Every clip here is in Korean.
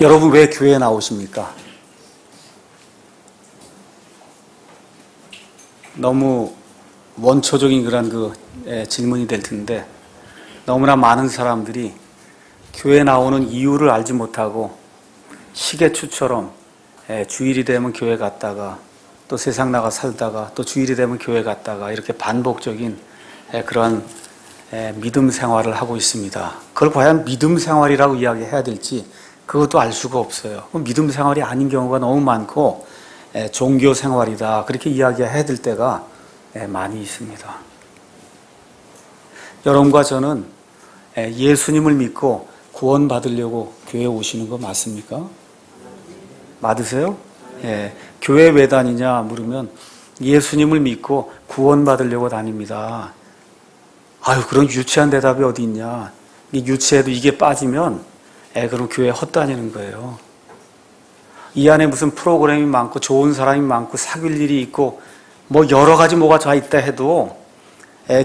여러분 왜 교회에 나오십니까? 너무 원초적인 그런 질문이 될 텐데 너무나 많은 사람들이 교회에 나오는 이유를 알지 못하고 시계추처럼 주일이 되면 교회 갔다가 또 세상 나가 살다가 또 주일이 되면 교회 갔다가 이렇게 반복적인 그런 믿음 생활을 하고 있습니다. 그걸 과연 믿음 생활이라고 이야기해야 될지 그것도 알 수가 없어요. 믿음 생활이 아닌 경우가 너무 많고 종교 생활이다 그렇게 이야기해야 될 때가 많이 있습니다. 여러분과 저는 예수님을 믿고 구원받으려고 교회에 오시는 거 맞습니까? 맞으세요? 교회 왜 다니냐 물으면 예수님을 믿고 구원받으려고 다닙니다. 아유, 그런 유치한 대답이 어디 있냐. 유치해도 이게 빠지면 그럼 교회 헛다니는 거예요. 이 안에 무슨 프로그램이 많고 좋은 사람이 많고 사귈 일이 있고 뭐 여러 가지 뭐가 다 있다 해도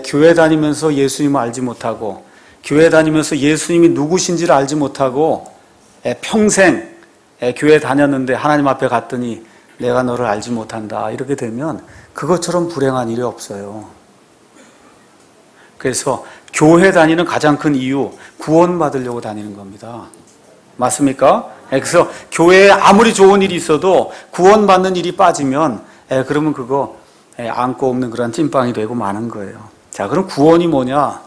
교회 다니면서 예수님을 알지 못하고 교회 다니면서 예수님이 누구신지를 알지 못하고 평생 교회 다녔는데 하나님 앞에 갔더니 내가 너를 알지 못한다 이렇게 되면 그것처럼 불행한 일이 없어요. 그래서 교회 다니는 가장 큰 이유 구원받으려고 다니는 겁니다. 맞습니까? 그래서 교회에 아무리 좋은 일이 있어도 구원받는 일이 빠지면 그러면 그거 안고 없는 그런 찐빵이 되고 마는 거예요. 자, 그럼 구원이 뭐냐?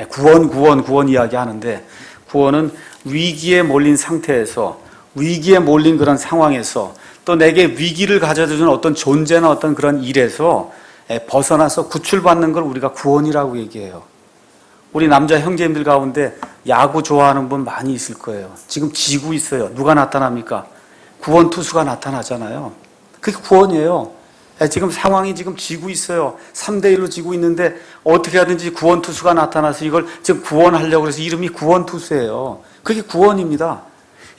구원 이야기 하는데 구원은 위기에 몰린 상태에서 위기에 몰린 그런 상황에서 또 내게 위기를 가져다주는 어떤 존재나 어떤 그런 일에서 벗어나서 구출받는 걸 우리가 구원이라고 얘기해요. 우리 남자 형제님들 가운데 야구 좋아하는 분 많이 있을 거예요. 지금 지고 있어요. 누가 나타납니까? 구원 투수가 나타나잖아요. 그게 구원이에요. 지금 상황이 지금 지고 있어요. 3대1로 지고 있는데 어떻게 하든지 구원 투수가 나타나서 이걸 지금 구원하려고 해서 이름이 구원 투수예요. 그게 구원입니다.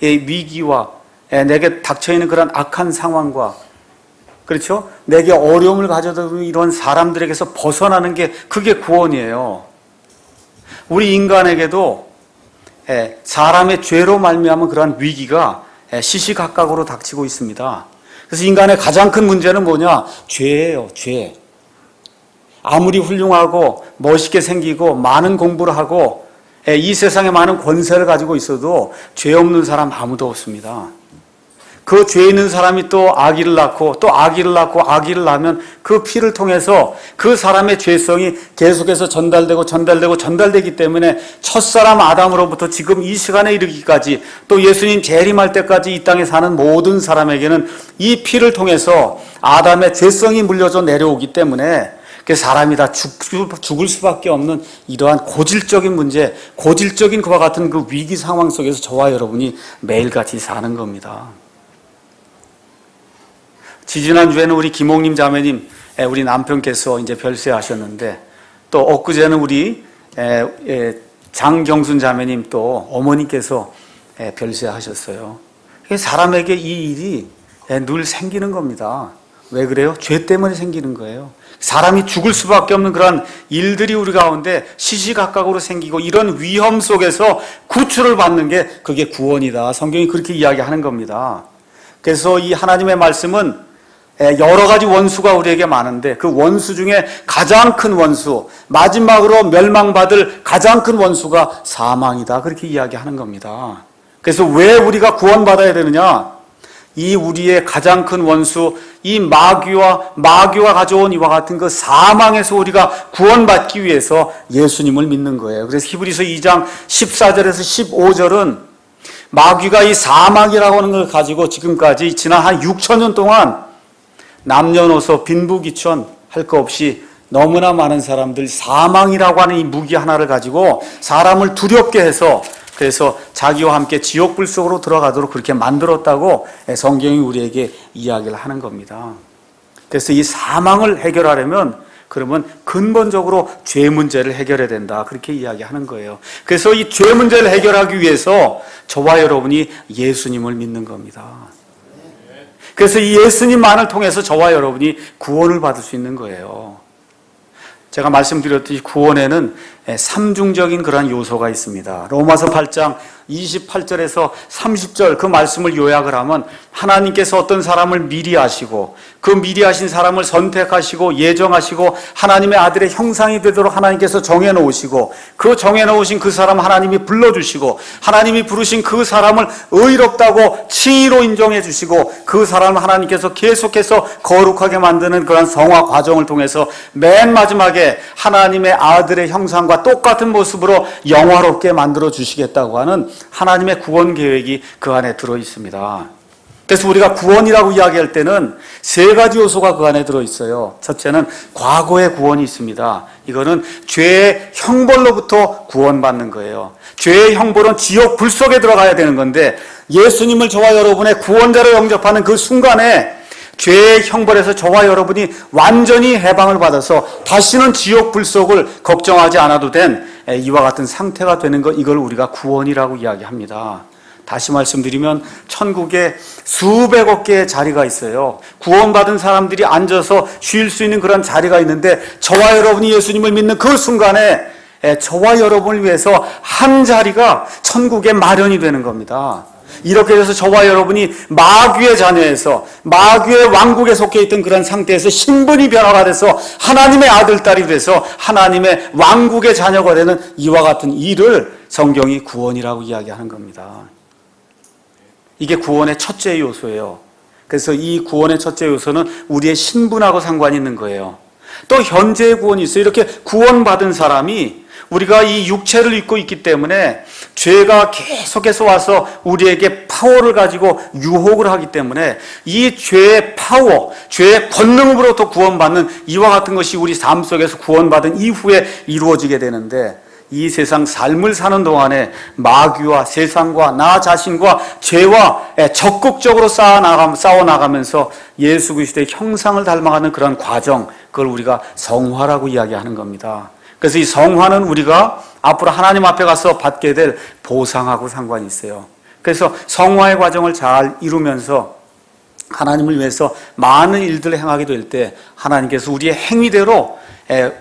위기와 내게 닥쳐있는 그런 악한 상황과 그렇죠? 내게 어려움을 가져다 주는 이런 사람들에게서 벗어나는 게 그게 구원이에요. 우리 인간에게도 사람의 죄로 말미암은 그러한 위기가 시시각각으로 닥치고 있습니다. 그래서 인간의 가장 큰 문제는 뭐냐? 죄예요, 죄. 아무리 훌륭하고 멋있게 생기고 많은 공부를 하고 이 세상에 많은 권세를 가지고 있어도 죄 없는 사람 아무도 없습니다. 그 죄 있는 사람이 또 아기를 낳고 또 아기를 낳고 아기를 낳으면 그 피를 통해서 그 사람의 죄성이 계속해서 전달되기 때문에 첫사람 아담으로부터 지금 이 시간에 이르기까지 또 예수님 재림할 때까지 이 땅에 사는 모든 사람에게는 이 피를 통해서 아담의 죄성이 물려져 내려오기 때문에 사람이 다 죽을 수밖에 없는 이러한 고질적인 문제, 고질적인 그와 같은 그 위기 상황 속에서 저와 여러분이 매일같이 사는 겁니다. 지지난주에는 우리 김옥림 자매님, 우리 남편께서 이제 별세하셨는데 또 엊그제는 우리 장경순 자매님 또 어머니께서 별세하셨어요. 사람에게 이 일이 늘 생기는 겁니다. 왜 그래요? 죄 때문에 생기는 거예요. 사람이 죽을 수밖에 없는 그런 일들이 우리 가운데 시시각각으로 생기고 이런 위험 속에서 구출을 받는 게 그게 구원이다. 성경이 그렇게 이야기하는 겁니다. 그래서 이 하나님의 말씀은 여러 가지 원수가 우리에게 많은데 그 원수 중에 가장 큰 원수, 마지막으로 멸망받을 가장 큰 원수가 사망이다. 그렇게 이야기하는 겁니다. 그래서 왜 우리가 구원받아야 되느냐? 이 우리의 가장 큰 원수, 이 마귀가 가져온 이와 같은 그 사망에서 우리가 구원받기 위해서 예수님을 믿는 거예요. 그래서 히브리서 2장 14절에서 15절은 마귀가 이 사망이라고 하는 걸 가지고 지금까지 지난 한 6,000년 동안 남녀노소 빈부귀천 할 거 없이 너무나 많은 사람들 사망이라고 하는 이 무기 하나를 가지고 사람을 두렵게 해서 그래서 자기와 함께 지옥불 속으로 들어가도록 그렇게 만들었다고 성경이 우리에게 이야기를 하는 겁니다. 그래서 이 사망을 해결하려면 그러면 근본적으로 죄 문제를 해결해야 된다. 그렇게 이야기하는 거예요. 그래서 이 죄 문제를 해결하기 위해서 저와 여러분이 예수님을 믿는 겁니다. 그래서 이 예수님만을 통해서 저와 여러분이 구원을 받을 수 있는 거예요. 제가 말씀드렸듯이 구원에는 삼중적인 그런 요소가 있습니다. 로마서 8장 28절에서 30절 그 말씀을 요약을 하면 하나님께서 어떤 사람을 미리 아시고 그 미리 하신 사람을 선택하시고 예정하시고 하나님의 아들의 형상이 되도록 하나님께서 정해놓으시고 그 정해놓으신 그 사람 하나님이 불러주시고 하나님이 부르신 그 사람을 의롭다고 칭의로 인정해 주시고 그 사람을 하나님께서 계속해서 거룩하게 만드는 그런 성화 과정을 통해서 맨 마지막에 하나님의 아들의 형상과 똑같은 모습으로 영화롭게 만들어 주시겠다고 하는 하나님의 구원 계획이 그 안에 들어 있습니다. 그래서 우리가 구원이라고 이야기할 때는 세 가지 요소가 그 안에 들어 있어요. 첫째는 과거의 구원이 있습니다. 이거는 죄의 형벌로부터 구원받는 거예요. 죄의 형벌은 지옥 불 속에 들어가야 되는 건데 예수님을 저와 여러분의 구원자로 영접하는 그 순간에 죄의 형벌에서 저와 여러분이 완전히 해방을 받아서 다시는 지옥 불속을 걱정하지 않아도 된 이와 같은 상태가 되는 것, 이걸 우리가 구원이라고 이야기합니다. 다시 말씀드리면 천국에 수백억 개의 자리가 있어요. 구원받은 사람들이 앉아서 쉴 수 있는 그런 자리가 있는데 저와 여러분이 예수님을 믿는 그 순간에 저와 여러분을 위해서 한 자리가 천국에 마련이 되는 겁니다. 이렇게 해서 저와 여러분이 마귀의 자녀에서 마귀의 왕국에 속해 있던 그런 상태에서 신분이 변화가 돼서 하나님의 아들, 딸이 돼서 하나님의 왕국의 자녀가 되는 이와 같은 일을 성경이 구원이라고 이야기하는 겁니다. 이게 구원의 첫째 요소예요. 그래서 이 구원의 첫째 요소는 우리의 신분하고 상관이 있는 거예요. 또 현재의 구원이 있어요. 이렇게 구원받은 사람이 우리가 이 육체를 입고 있기 때문에 죄가 계속해서 와서 우리에게 파워를 가지고 유혹을 하기 때문에 이 죄의 파워, 죄의 권능으로부터 구원받는 이와 같은 것이 우리 삶 속에서 구원받은 이후에 이루어지게 되는데 이 세상 삶을 사는 동안에 마귀와 세상과 나 자신과 죄와 적극적으로 싸워나가면서 예수 그리스도의 형상을 닮아가는 그런 과정, 그걸 우리가 성화라고 이야기하는 겁니다. 그래서 이 성화는 우리가 앞으로 하나님 앞에 가서 받게 될 보상하고 상관이 있어요. 그래서 성화의 과정을 잘 이루면서 하나님을 위해서 많은 일들을 행하게 될 때 하나님께서 우리의 행위대로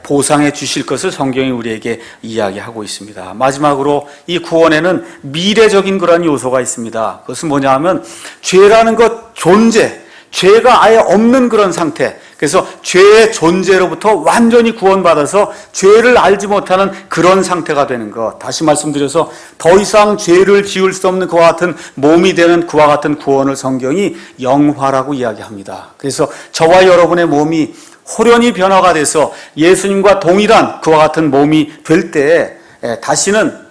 보상해 주실 것을 성경이 우리에게 이야기하고 있습니다. 마지막으로 이 구원에는 미래적인 그런 요소가 있습니다. 그것은 뭐냐 하면 죄라는 것 존재, 죄가 아예 없는 그런 상태, 그래서 죄의 존재로부터 완전히 구원받아서 죄를 알지 못하는 그런 상태가 되는 것. 다시 말씀드려서 더 이상 죄를 지을 수 없는 그와 같은 몸이 되는 그와 같은 구원을 성경이 영화라고 이야기합니다. 그래서 저와 여러분의 몸이 호련히 변화가 돼서 예수님과 동일한 그와 같은 몸이 될 때 다시는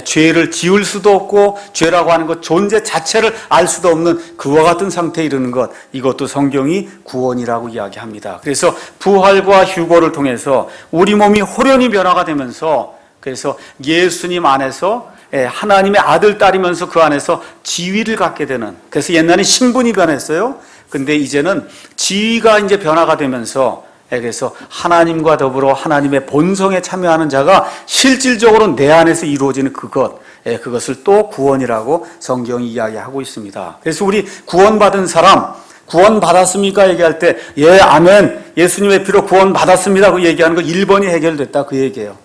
죄를 지을 수도 없고 죄라고 하는 것 존재 자체를 알 수도 없는 그와 같은 상태에 이르는 것, 이것도 성경이 구원이라고 이야기합니다. 그래서 부활과 휴거를 통해서 우리 몸이 호련히 변화가 되면서 그래서 예수님 안에서 하나님의 아들, 딸이면서 그 안에서 지위를 갖게 되는, 그래서 옛날에 신분이 변했어요. 근데 이제는 지위가 이제 변화가 되면서 그래서 하나님과 더불어 하나님의 본성에 참여하는 자가 실질적으로 내 안에서 이루어지는 그것을 또 구원이라고 성경이 이야기하고 있습니다. 그래서 우리 구원받은 사람, 구원받았습니까? 얘기할 때 예, 아멘, 예수님의 피로 구원받았습니다 그 얘기하는 거 1번이 해결됐다 그 얘기예요.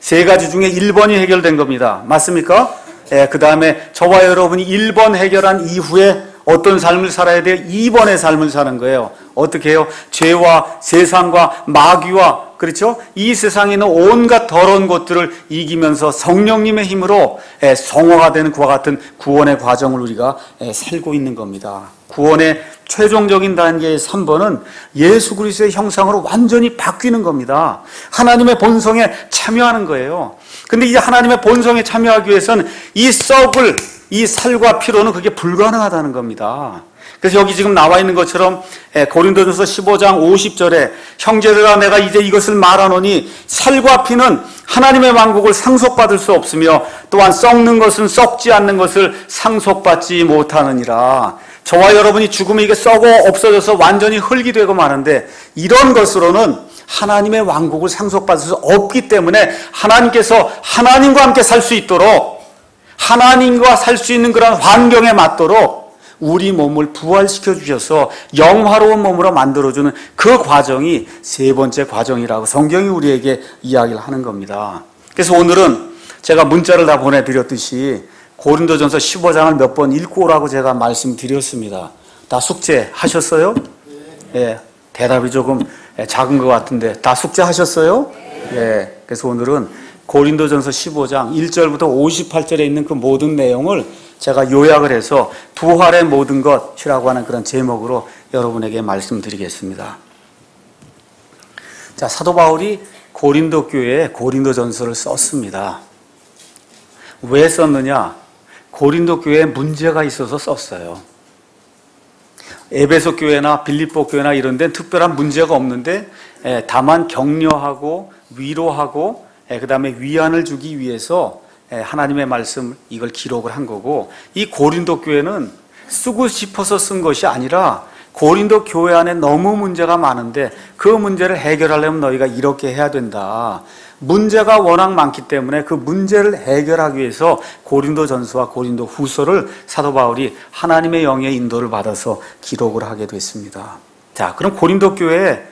세 가지 중에 1번이 해결된 겁니다. 맞습니까? 그 다음에 저와 여러분이 1번 해결한 이후에 어떤 삶을 살아야 돼요? 2번의 삶을 사는 거예요. 어떻게 해요? 죄와 세상과 마귀와, 그렇죠? 이 세상에 있는 온갖 더러운 것들을 이기면서 성령님의 힘으로 성화가 되는 그와 같은 구원의 과정을 우리가 살고 있는 겁니다. 구원의 최종적인 단계의 3번은 예수 그리스도의 형상으로 완전히 바뀌는 겁니다. 하나님의 본성에 참여하는 거예요. 근데 이 하나님의 본성에 참여하기 위해서는 이 살과 피로는 그게 불가능하다는 겁니다. 그래서 여기 지금 나와 있는 것처럼 고린도전서 15장 50절에 형제들아 내가 이제 이것을 말하노니 살과 피는 하나님의 왕국을 상속받을 수 없으며 또한 썩는 것은 썩지 않는 것을 상속받지 못하느니라. 저와 여러분이 죽으면 이게 썩어 없어져서 완전히 흙이 되고 마는데 이런 것으로는 하나님의 왕국을 상속받을 수 없기 때문에 하나님께서 하나님과 함께 살 수 있도록, 하나님과 살 수 있는 그런 환경에 맞도록 우리 몸을 부활시켜 주셔서 영화로운 몸으로 만들어주는 그 과정이 세 번째 과정이라고 성경이 우리에게 이야기를 하는 겁니다. 그래서 오늘은 제가 문자를 다 보내드렸듯이 고린도전서 15장을 몇 번 읽고 오라고 제가 말씀드렸습니다. 다 숙제하셨어요? 예, 대답이 조금 작은 것 같은데 다 숙제하셨어요? 예, 그래서 오늘은 고린도전서 15장 1절부터 58절에 있는 그 모든 내용을 제가 요약을 해서 부활의 모든 것이라고 하는 그런 제목으로 여러분에게 말씀드리겠습니다. 자, 사도 바울이 고린도 교회에 고린도전서를 썼습니다. 왜 썼느냐? 고린도 교회에 문제가 있어서 썼어요. 에베소 교회나 빌립보 교회나 이런 데는 특별한 문제가 없는데 다만 격려하고 위로하고 그 다음에 위안을 주기 위해서 하나님의 말씀 이걸 기록을 한 거고, 이 고린도 교회는 쓰고 싶어서 쓴 것이 아니라 고린도 교회 안에 너무 문제가 많은데 그 문제를 해결하려면 너희가 이렇게 해야 된다. 문제가 워낙 많기 때문에 그 문제를 해결하기 위해서 고린도전서와 고린도후서를 사도 바울이 하나님의 영의 인도를 받아서 기록을 하게 됐습니다. 자, 그럼 고린도 교회에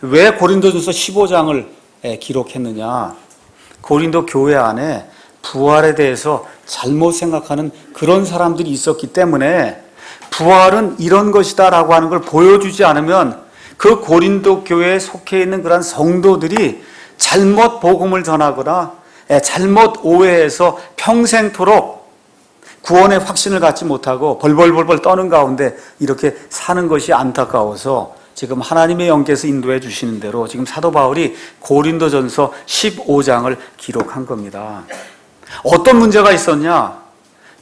왜 고린도전서 15장을 기록했느냐? 고린도 교회 안에 부활에 대해서 잘못 생각하는 그런 사람들이 있었기 때문에 부활은 이런 것이다 라고 하는 걸 보여주지 않으면 그 고린도 교회에 속해 있는 그런 성도들이 잘못 복음을 전하거나 잘못 오해해서 평생토록 구원의 확신을 갖지 못하고 벌벌벌벌 떠는 가운데 이렇게 사는 것이 안타까워서 지금 하나님의 영께서 인도해 주시는 대로 지금 사도 바울이 고린도전서 15장을 기록한 겁니다. 어떤 문제가 있었냐?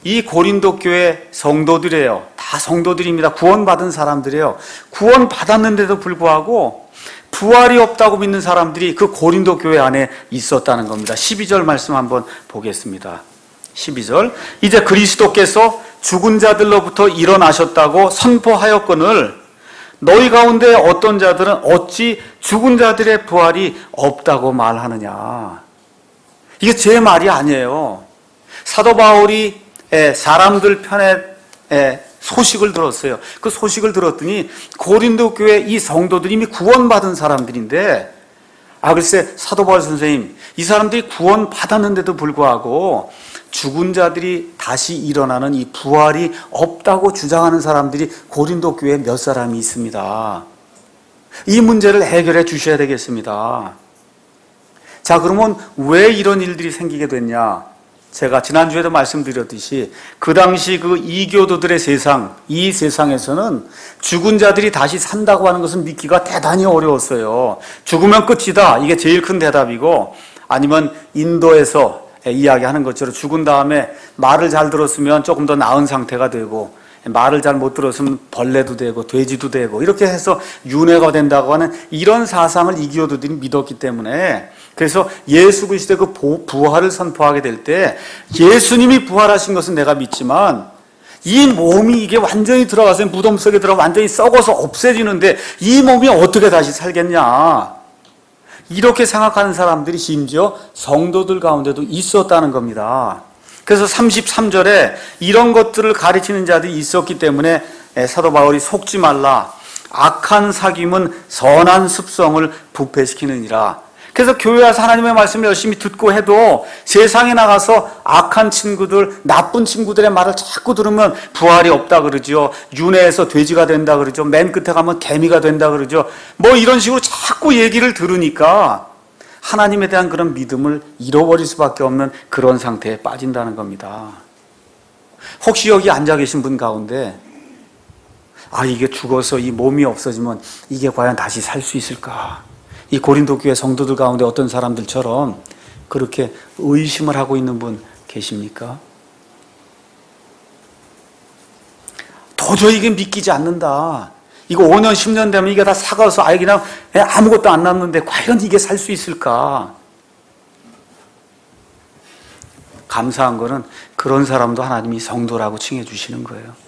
이 고린도 교회 성도들이에요. 다 성도들입니다. 구원받은 사람들이에요. 구원받았는데도 불구하고 부활이 없다고 믿는 사람들이 그 고린도 교회 안에 있었다는 겁니다. 12절 말씀 한번 보겠습니다. 12절. 이제 그리스도께서 죽은 자들로부터 일어나셨다고 선포하였거늘 너희 가운데 어떤 자들은 어찌 죽은 자들의 부활이 없다고 말하느냐. 이게 제 말이 아니에요. 사도 바울이 사람들 편에 소식을 들었어요. 그 소식을 들었더니 고린도 교회 이 성도들이 이미 구원받은 사람들인데, 글쎄 사도 바울 선생님, 이 사람들이 구원받았는데도 불구하고 죽은 자들이 다시 일어나는 이 부활이 없다고 주장하는 사람들이 고린도 교회에 몇 사람이 있습니다. 이 문제를 해결해 주셔야 되겠습니다. 자, 그러면 왜 이런 일들이 생기게 됐냐? 제가 지난주에도 말씀드렸듯이 그 당시 그 이교도들의 세상, 이 세상에서는 죽은 자들이 다시 산다고 하는 것은 믿기가 대단히 어려웠어요. 죽으면 끝이다. 이게 제일 큰 대답이고, 아니면 인도에서 이야기하는 것처럼 죽은 다음에 말을 잘 들었으면 조금 더 나은 상태가 되고, 말을 잘 못 들었으면 벌레도 되고 돼지도 되고 이렇게 해서 윤회가 된다고 하는 이런 사상을 이교도들이 믿었기 때문에, 그래서 예수 그리스도의 그 부활을 선포하게 될 때 예수님이 부활하신 것은 내가 믿지만 이 몸이 이게 완전히 들어가서 무덤 속에 들어가 완전히 썩어서 없애지는데 이 몸이 어떻게 다시 살겠냐, 이렇게 생각하는 사람들이 심지어 성도들 가운데도 있었다는 겁니다. 그래서 33절에 이런 것들을 가르치는 자들이 있었기 때문에 사도 바울이 속지 말라. 악한 사귐은 선한 습성을 부패시키느니라. 그래서 교회 와서 하나님의 말씀을 열심히 듣고 해도 세상에 나가서 악한 친구들, 나쁜 친구들의 말을 자꾸 들으면 부활이 없다 그러죠. 윤회에서 돼지가 된다 그러죠. 맨 끝에 가면 개미가 된다 그러죠. 뭐 이런 식으로 자꾸 얘기를 들으니까 하나님에 대한 그런 믿음을 잃어버릴 수밖에 없는 그런 상태에 빠진다는 겁니다. 혹시 여기 앉아 계신 분 가운데 이게 죽어서 이 몸이 없어지면 이게 과연 다시 살 수 있을까? 이 고린도 교회 성도들 가운데 어떤 사람들처럼 그렇게 의심을 하고 있는 분 계십니까? 도저히 이게 믿기지 않는다. 이거 5년, 10년 되면 이게 다 사가서 그냥 아무것도 안 남는데 과연 이게 살 수 있을까? 감사한 거는 그런 사람도 하나님이 성도라고 칭해 주시는 거예요.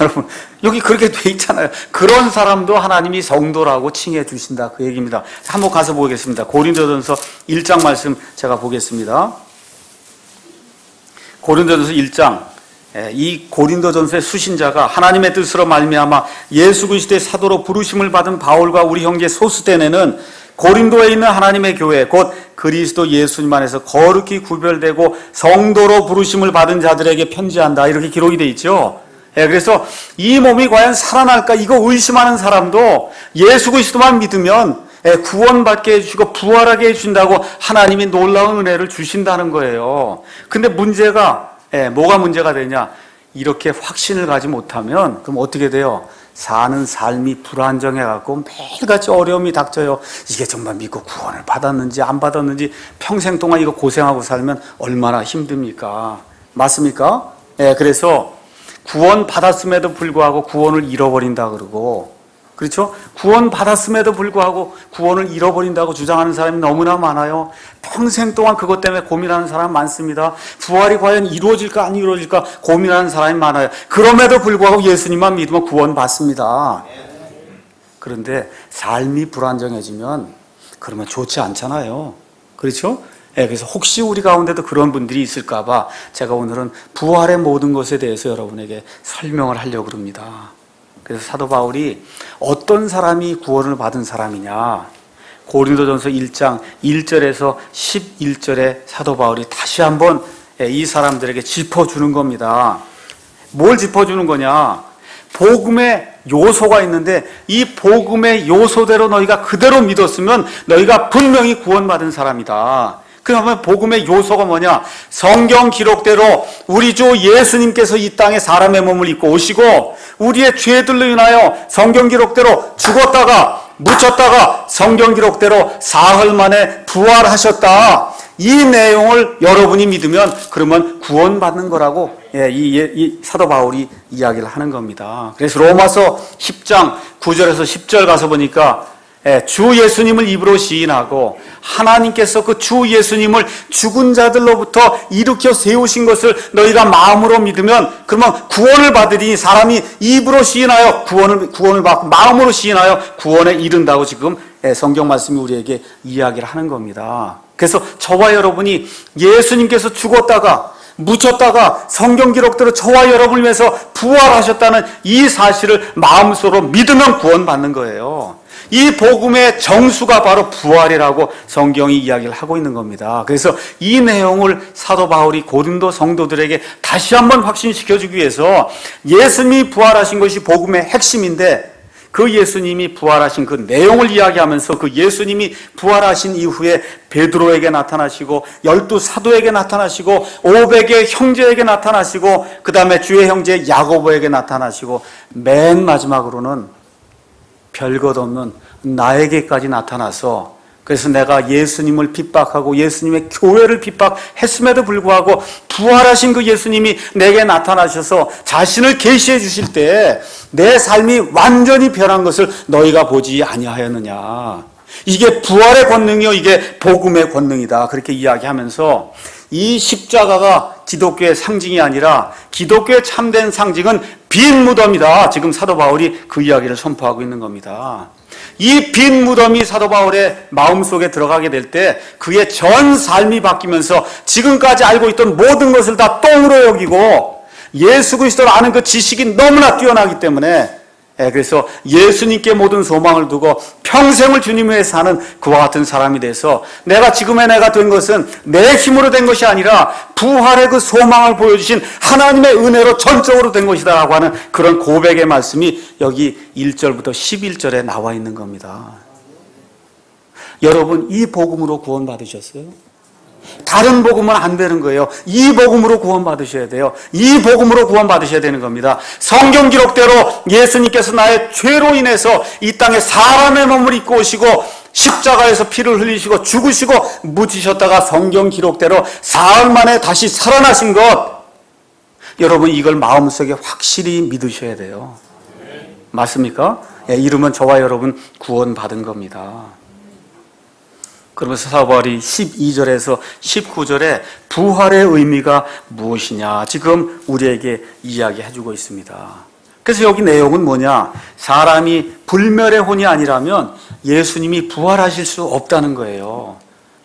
여러분, 여기 그렇게 돼 있잖아요. 그런 사람도 하나님이 성도라고 칭해 주신다, 그 얘기입니다. 한번 가서 보겠습니다. 고린도전서 1장 말씀 제가 보겠습니다. 고린도전서 1장. 이 고린도전서의 수신자가 하나님의 뜻으로 말미암아 예수 그리스도의 사도로 부르심을 받은 바울과 우리 형제 소스데네는 고린도에 있는 하나님의 교회 곧 그리스도 예수님 안에서 거룩히 구별되고 성도로 부르심을 받은 자들에게 편지한다. 이렇게 기록이 돼 있죠. 그래서 이 몸이 과연 살아날까 이거 의심하는 사람도 예수 그리스도만 믿으면 구원받게 해주시고 부활하게 해주신다고 하나님이 놀라운 은혜를 주신다는 거예요. 근데 문제가 뭐가 문제가 되냐? 이렇게 확신을 가지 못하면 그럼 어떻게 돼요? 사는 삶이 불안정해갖고 매일같이 어려움이 닥쳐요. 이게 정말 믿고 구원을 받았는지 안 받았는지 평생 동안 이거 고생하고 살면 얼마나 힘듭니까? 맞습니까? 그래서 구원 받았음에도 불구하고 구원을 잃어버린다 그러고, 그렇죠? 구원 받았음에도 불구하고 구원을 잃어버린다고 주장하는 사람이 너무나 많아요. 평생 동안 그것 때문에 고민하는 사람 많습니다. 부활이 과연 이루어질까 안 이루어질까 고민하는 사람이 많아요. 그럼에도 불구하고 예수님만 믿으면 구원 받습니다. 그런데 삶이 불안정해지면 그러면 좋지 않잖아요. 그렇죠? 그래서 혹시 우리 가운데도 그런 분들이 있을까 봐 제가 오늘은 부활의 모든 것에 대해서 여러분에게 설명을 하려고 합니다. 그래서 사도 바울이 어떤 사람이 구원을 받은 사람이냐, 고린도전서 1장 1절에서 11절에 사도 바울이 다시 한번 이 사람들에게 짚어주는 겁니다. 뭘 짚어주는 거냐? 복음의 요소가 있는데 이 복음의 요소대로 너희가 그대로 믿었으면 너희가 분명히 구원받은 사람이다. 그러면 복음의 요소가 뭐냐? 성경 기록대로 우리 주 예수님께서 이 땅에 사람의 몸을 입고 오시고 우리의 죄들로 인하여 성경 기록대로 죽었다가 묻혔다가 성경 기록대로 사흘 만에 부활하셨다. 이 내용을 여러분이 믿으면 그러면 구원받는 거라고 이 사도 바울이 이야기를 하는 겁니다. 그래서 로마서 10장 9절에서 10절 가서 보니까 주 예수님을 입으로 시인하고 하나님께서 그 주 예수님을 죽은 자들로부터 일으켜 세우신 것을 너희가 마음으로 믿으면 그러면 구원을 받으리니, 사람이 입으로 시인하여 구원을 받고 마음으로 시인하여 구원에 이른다고 지금 성경 말씀이 우리에게 이야기를 하는 겁니다. 그래서 저와 여러분이 예수님께서 죽었다가 묻혔다가 성경 기록대로 저와 여러분을 위해서 부활하셨다는 이 사실을 마음속으로 믿으면 구원받는 거예요. 이 복음의 정수가 바로 부활이라고 성경이 이야기를 하고 있는 겁니다. 그래서 이 내용을 사도 바울이 고린도 성도들에게 다시 한번 확신시켜주기 위해서 예수님이 부활하신 것이 복음의 핵심인데 그 예수님이 부활하신 그 내용을 이야기하면서 그 예수님이 부활하신 이후에 베드로에게 나타나시고 12 사도에게 나타나시고 500의 형제에게 나타나시고 그 다음에 주의 형제 야고보에게 나타나시고 맨 마지막으로는 별것 없는 나에게까지 나타나서, 그래서 내가 예수님을 핍박하고 예수님의 교회를 핍박했음에도 불구하고 부활하신 그 예수님이 내게 나타나셔서 자신을 계시해 주실 때 내 삶이 완전히 변한 것을 너희가 보지 아니하였느냐. 이게 부활의 권능이요, 이게 복음의 권능이다. 그렇게 이야기하면서 이 십자가가 기독교의 상징이 아니라 기독교의 참된 상징은 빈 무덤이다. 지금 사도 바울이 그 이야기를 선포하고 있는 겁니다. 이 빈 무덤이 사도 바울의 마음속에 들어가게 될 때 그의 전 삶이 바뀌면서 지금까지 알고 있던 모든 것을 다 똥으로 여기고 예수 그리스도를 아는 그 지식이 너무나 뛰어나기 때문에 그래서 예수님께 모든 소망을 두고 평생을 주님 위해 사는 그와 같은 사람이 돼서 내가 지금의 내가 된 것은 내 힘으로 된 것이 아니라 부활의 그 소망을 보여주신 하나님의 은혜로 전적으로 된 것이다 라고 하는 그런 고백의 말씀이 여기 1절부터 11절에 나와 있는 겁니다. 여러분, 이 복음으로 구원받으셨어요? 다른 복음은 안 되는 거예요. 이 복음으로 구원받으셔야 돼요. 이 복음으로 구원받으셔야 되는 겁니다. 성경 기록대로 예수님께서 나의 죄로 인해서 이 땅에 사람의 몸을 입고 오시고 십자가에서 피를 흘리시고 죽으시고 묻히셨다가 성경 기록대로 사흘 만에 다시 살아나신 것, 여러분 이걸 마음속에 확실히 믿으셔야 돼요. 맞습니까? 이러면 저와 여러분 구원받은 겁니다. 그러면서 사도 바울이 12절에서 19절에 부활의 의미가 무엇이냐 지금 우리에게 이야기해주고 있습니다. 그래서 여기 내용은 뭐냐? 사람이 불멸의 혼이 아니라면 예수님이 부활하실 수 없다는 거예요.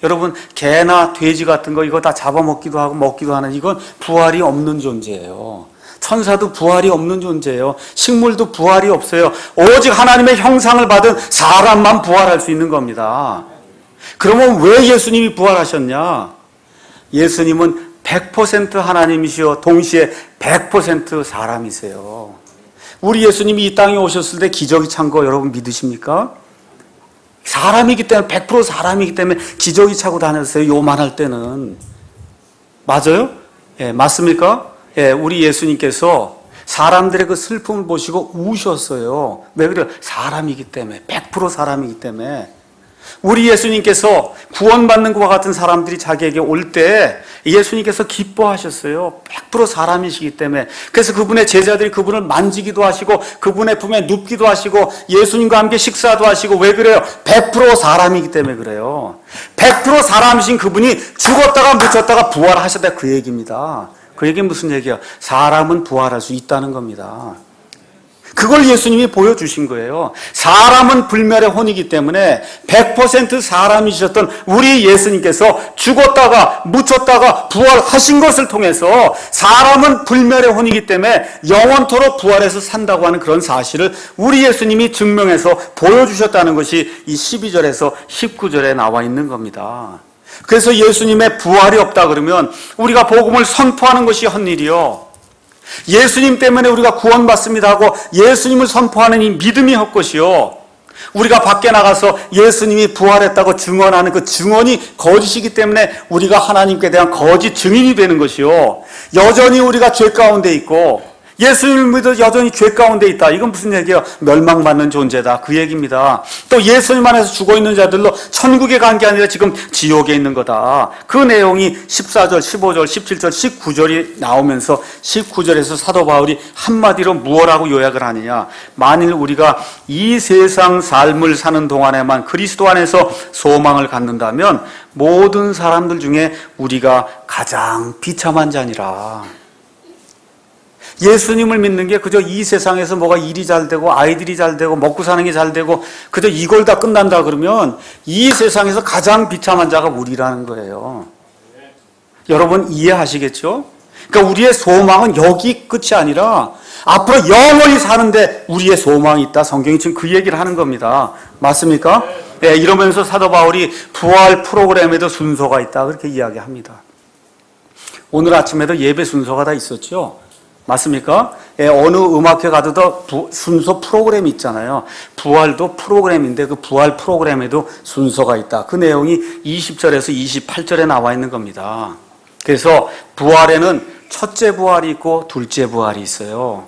여러분, 개나 돼지 같은 거 이거 다 잡아먹기도 하고 먹기도 하는 이건 부활이 없는 존재예요. 천사도 부활이 없는 존재예요. 식물도 부활이 없어요. 오직 하나님의 형상을 받은 사람만 부활할 수 있는 겁니다. 그러면 왜 예수님이 부활하셨냐? 예수님은 100% 하나님이시요 동시에 100% 사람이세요. 우리 예수님이 이 땅에 오셨을 때 기적이 찬 거 여러분 믿으십니까? 사람이기 때문에 100% 사람이기 때문에 기적이 차고 다녔어요. 요만할 때는. 맞아요? 예, 맞습니까? 예, 우리 예수님께서 사람들의 그 슬픔을 보시고 우셨어요. 왜 그래요? 사람이기 때문에. 100% 사람이기 때문에. 우리 예수님께서 구원받는 것과 같은 사람들이 자기에게 올 때 예수님께서 기뻐하셨어요. 100% 사람이시기 때문에. 그래서 그분의 제자들이 그분을 만지기도 하시고 그분의 품에 눕기도 하시고 예수님과 함께 식사도 하시고. 왜 그래요? 100% 사람이기 때문에 그래요. 100% 사람이신 그분이 죽었다가 묻혔다가 부활하셨다, 그 얘기입니다. 그 얘기는 무슨 얘기야? 사람은 부활할 수 있다는 겁니다. 그걸 예수님이 보여주신 거예요. 사람은 불멸의 혼이기 때문에 100% 사람이셨던 우리 예수님께서 죽었다가 묻혔다가 부활하신 것을 통해서 사람은 불멸의 혼이기 때문에 영원토록 부활해서 산다고 하는 그런 사실을 우리 예수님이 증명해서 보여주셨다는 것이 이 12절에서 19절에 나와 있는 겁니다. 그래서 예수님의 부활이 없다 그러면 우리가 복음을 선포하는 것이 헛일이요, 예수님 때문에 우리가 구원받습니다 하고 예수님을 선포하는 이 믿음이 헛것이요, 우리가 밖에 나가서 예수님이 부활했다고 증언하는 그 증언이 거짓이기 때문에 우리가 하나님께 대한 거짓 증인이 되는 것이요, 여전히 우리가 죄 가운데 있고 예수님을 믿어 여전히 죄 가운데 있다. 이건 무슨 얘기예요? 멸망받는 존재다, 그 얘기입니다. 또 예수님 안에서 죽어있는 자들로 천국에 간 게 아니라 지금 지옥에 있는 거다. 그 내용이 14절, 15절, 17절, 19절이 나오면서 19절에서 사도 바울이 한마디로 무엇라고 요약을 하느냐? 만일 우리가 이 세상 삶을 사는 동안에만 그리스도 안에서 소망을 갖는다면 모든 사람들 중에 우리가 가장 비참한 자니라. 예수님을 믿는 게 그저 이 세상에서 뭐가 일이 잘 되고 아이들이 잘 되고 먹고 사는 게 잘 되고 그저 이걸 다 끝난다 그러면 이 세상에서 가장 비참한 자가 우리라는 거예요. 여러분 이해하시겠죠? 그러니까 우리의 소망은 여기 끝이 아니라 앞으로 영원히 사는데 우리의 소망이 있다. 성경이 지금 그 얘기를 하는 겁니다. 맞습니까? 네, 이러면서 사도 바울이 부활 프로그램에도 순서가 있다, 그렇게 이야기합니다. 오늘 아침에도 예배 순서가 다 있었죠? 맞습니까? 예, 어느 음악회 가도 순서 프로그램이 있잖아요. 부활도 프로그램인데 그 부활 프로그램에도 순서가 있다. 그 내용이 20절에서 28절에 나와 있는 겁니다. 그래서 부활에는 첫째 부활이 있고 둘째 부활이 있어요.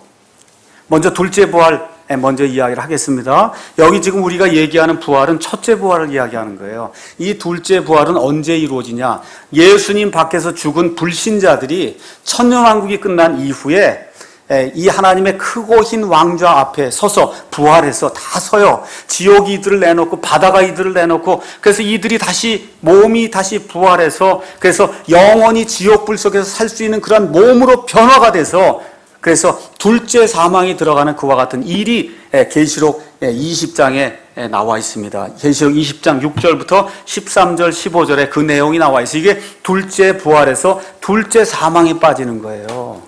먼저 둘째 부활 먼저 이야기를 하겠습니다. 여기 지금 우리가 얘기하는 부활은 첫째 부활을 이야기하는 거예요. 이 둘째 부활은 언제 이루어지냐? 예수님 밖에서 죽은 불신자들이 천년왕국이 끝난 이후에 이 하나님의 크고 흰 왕좌 앞에 서서 부활해서 다 서요. 지옥이 이들을 내놓고 바다가 이들을 내놓고 그래서 이들이 다시 몸이 다시 부활해서 그래서 영원히 지옥불 속에서 살 수 있는 그런 몸으로 변화가 돼서 그래서 둘째 사망이 들어가는 그와 같은 일이 계시록 20장에 나와 있습니다. 계시록 20장 6절부터 13절 15절에 그 내용이 나와 있어요. 이게 둘째 부활에서 둘째 사망에 빠지는 거예요.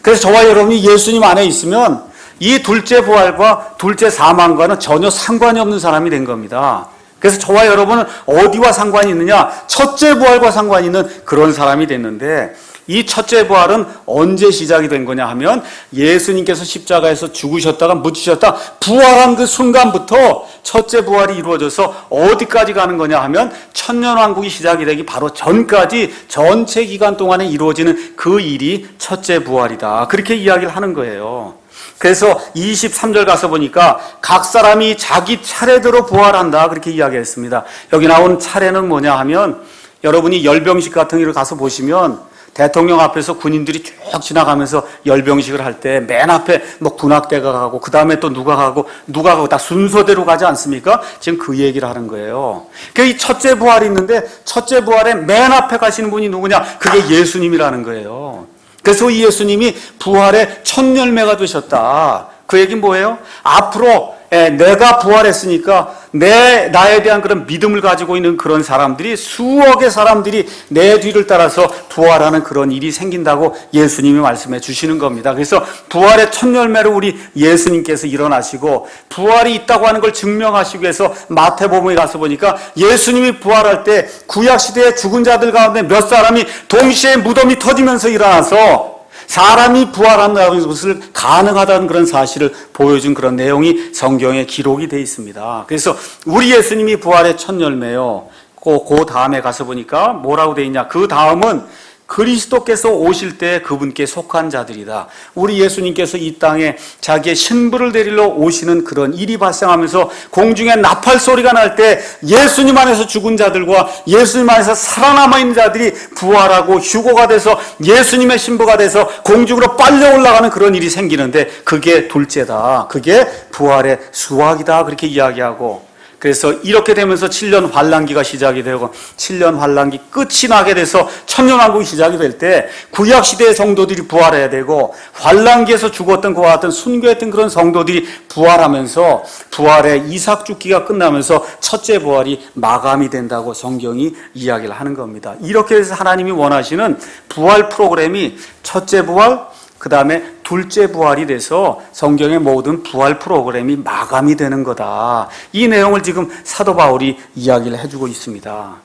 그래서 저와 여러분이 예수님 안에 있으면 이 둘째 부활과 둘째 사망과는 전혀 상관이 없는 사람이 된 겁니다. 그래서 저와 여러분은 어디와 상관이 있느냐? 첫째 부활과 상관이 있는 그런 사람이 됐는데 이 첫째 부활은 언제 시작이 된 거냐 하면 예수님께서 십자가에서 죽으셨다가 묻히셨다 부활한 그 순간부터 첫째 부활이 이루어져서 어디까지 가는 거냐 하면 천년왕국이 시작이 되기 바로 전까지 전체 기간 동안에 이루어지는 그 일이 첫째 부활이다. 그렇게 이야기를 하는 거예요. 그래서 23절 가서 보니까 각 사람이 자기 차례대로 부활한다, 그렇게 이야기했습니다. 여기 나온 차례는 뭐냐 하면 여러분이 열병식 같은 경우를 가서 보시면 대통령 앞에서 군인들이 쭉 지나가면서 열병식을 할 때 맨 앞에 뭐 군악대가 가고 그 다음에 또 누가 가고 다 순서대로 가지 않습니까? 지금 그 얘기를 하는 거예요. 그러니까 이 첫째 부활이 있는데 첫째 부활에 맨 앞에 가시는 분이 누구냐? 그게 예수님이라는 거예요. 그래서 이 예수님이 부활의 첫 열매가 되셨다. 그 얘기는 뭐예요? 앞으로 내가 부활했으니까 나에 대한 그런 믿음을 가지고 있는 그런 사람들이 수억의 사람들이 내 뒤를 따라서 부활하는 그런 일이 생긴다고 예수님이 말씀해 주시는 겁니다. 그래서 부활의 첫 열매로 우리 예수님께서 일어나시고 부활이 있다고 하는 걸 증명하시기 위해서 마태복음에 가서 보니까 예수님이 부활할 때 구약시대의 죽은 자들 가운데 몇 사람이 동시에 무덤이 터지면서 일어나서 사람이 부활한다는 것을 가능하다는 그런 사실을 보여준 그런 내용이 성경에 기록이 되어 있습니다. 그래서 우리 예수님이 부활의 첫 열매요. 그 다음에 가서 보니까 뭐라고 되어 있냐. 그 다음은 그리스도께서 오실 때 그분께 속한 자들이다. 우리 예수님께서 이 땅에 자기의 신부를 데리러 오시는 그런 일이 발생하면서 공중에 나팔 소리가 날 때 예수님 안에서 죽은 자들과 예수님 안에서 살아남아 있는 자들이 부활하고 휴거가 돼서 예수님의 신부가 돼서 공중으로 빨려 올라가는 그런 일이 생기는데 그게 둘째다. 그게 부활의 수확이다. 그렇게 이야기하고, 그래서 이렇게 되면서 7년 환란기가 시작이 되고 7년 환란기 끝이 나게 돼서 천년왕국이 시작이 될 때 구약시대의 성도들이 부활해야 되고 환란기에서 죽었던 그와 같은 순교했던 그런 성도들이 부활하면서 부활의 이삭 죽기가 끝나면서 첫째 부활이 마감이 된다고 성경이 이야기를 하는 겁니다. 이렇게 해서 하나님이 원하시는 부활 프로그램이 첫째 부활, 그 다음에 둘째 부활이 돼서 성경의 모든 부활 프로그램이 마감이 되는 거다. 이 내용을 지금 사도 바울이 이야기를 해주고 있습니다.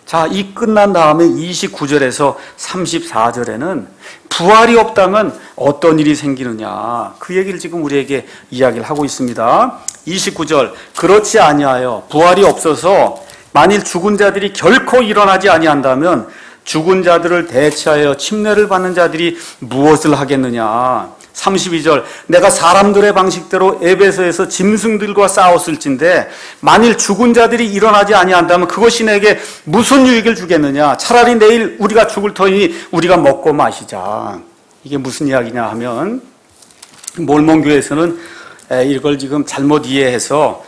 자, 이 끝난 다음에 29절에서 34절에는 부활이 없다면 어떤 일이 생기느냐, 그 얘기를 지금 우리에게 이야기를 하고 있습니다. 29절, 그렇지 아니하여 부활이 없어서 만일 죽은 자들이 결코 일어나지 아니한다면 죽은 자들을 대체하여 침례를 받는 자들이 무엇을 하겠느냐. 32절, 내가 사람들의 방식대로 에베소에서 짐승들과 싸웠을진데 만일 죽은 자들이 일어나지 아니한다면 그것이 내게 무슨 유익을 주겠느냐. 차라리 내일 우리가 죽을 터이니 우리가 먹고 마시자. 이게 무슨 이야기냐 하면 몰몬교에서는 이걸 지금 잘못 이해해서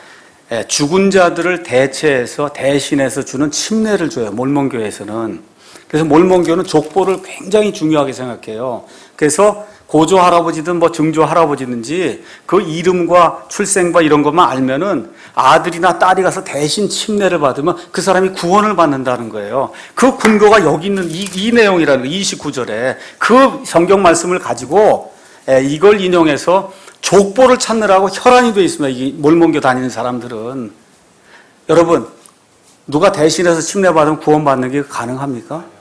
죽은 자들을 대체해서 대신해서 주는 침례를 줘요. 몰몬교에서는. 그래서 몰몬교는 족보를 굉장히 중요하게 생각해요. 그래서 고조 할아버지든 뭐 증조 할아버지든지 그 이름과 출생과 이런 것만 알면은 아들이나 딸이 가서 대신 침례를 받으면 그 사람이 구원을 받는다는 거예요. 그 근거가 여기 있는 이 내용이라는 거, 29절에 그 성경 말씀을 가지고 이걸 인용해서 족보를 찾느라고 혈안이 되어 있습니다. 이 몰몬교 다니는 사람들은. 여러분, 누가 대신해서 침례 받으면 구원받는 게 가능합니까?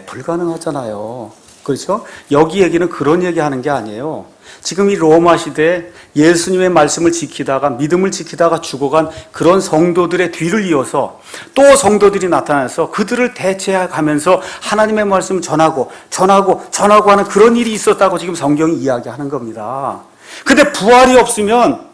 불가능하잖아요. 그렇죠? 여기 얘기는 그런 얘기하는 게 아니에요. 지금 이 로마 시대에 예수님의 말씀을 지키다가 믿음을 지키다가 죽어간 그런 성도들의 뒤를 이어서 또 성도들이 나타나서 그들을 대체해가면서 하나님의 말씀을 전하고 하는 그런 일이 있었다고 지금 성경이 이야기하는 겁니다. 근데 부활이 없으면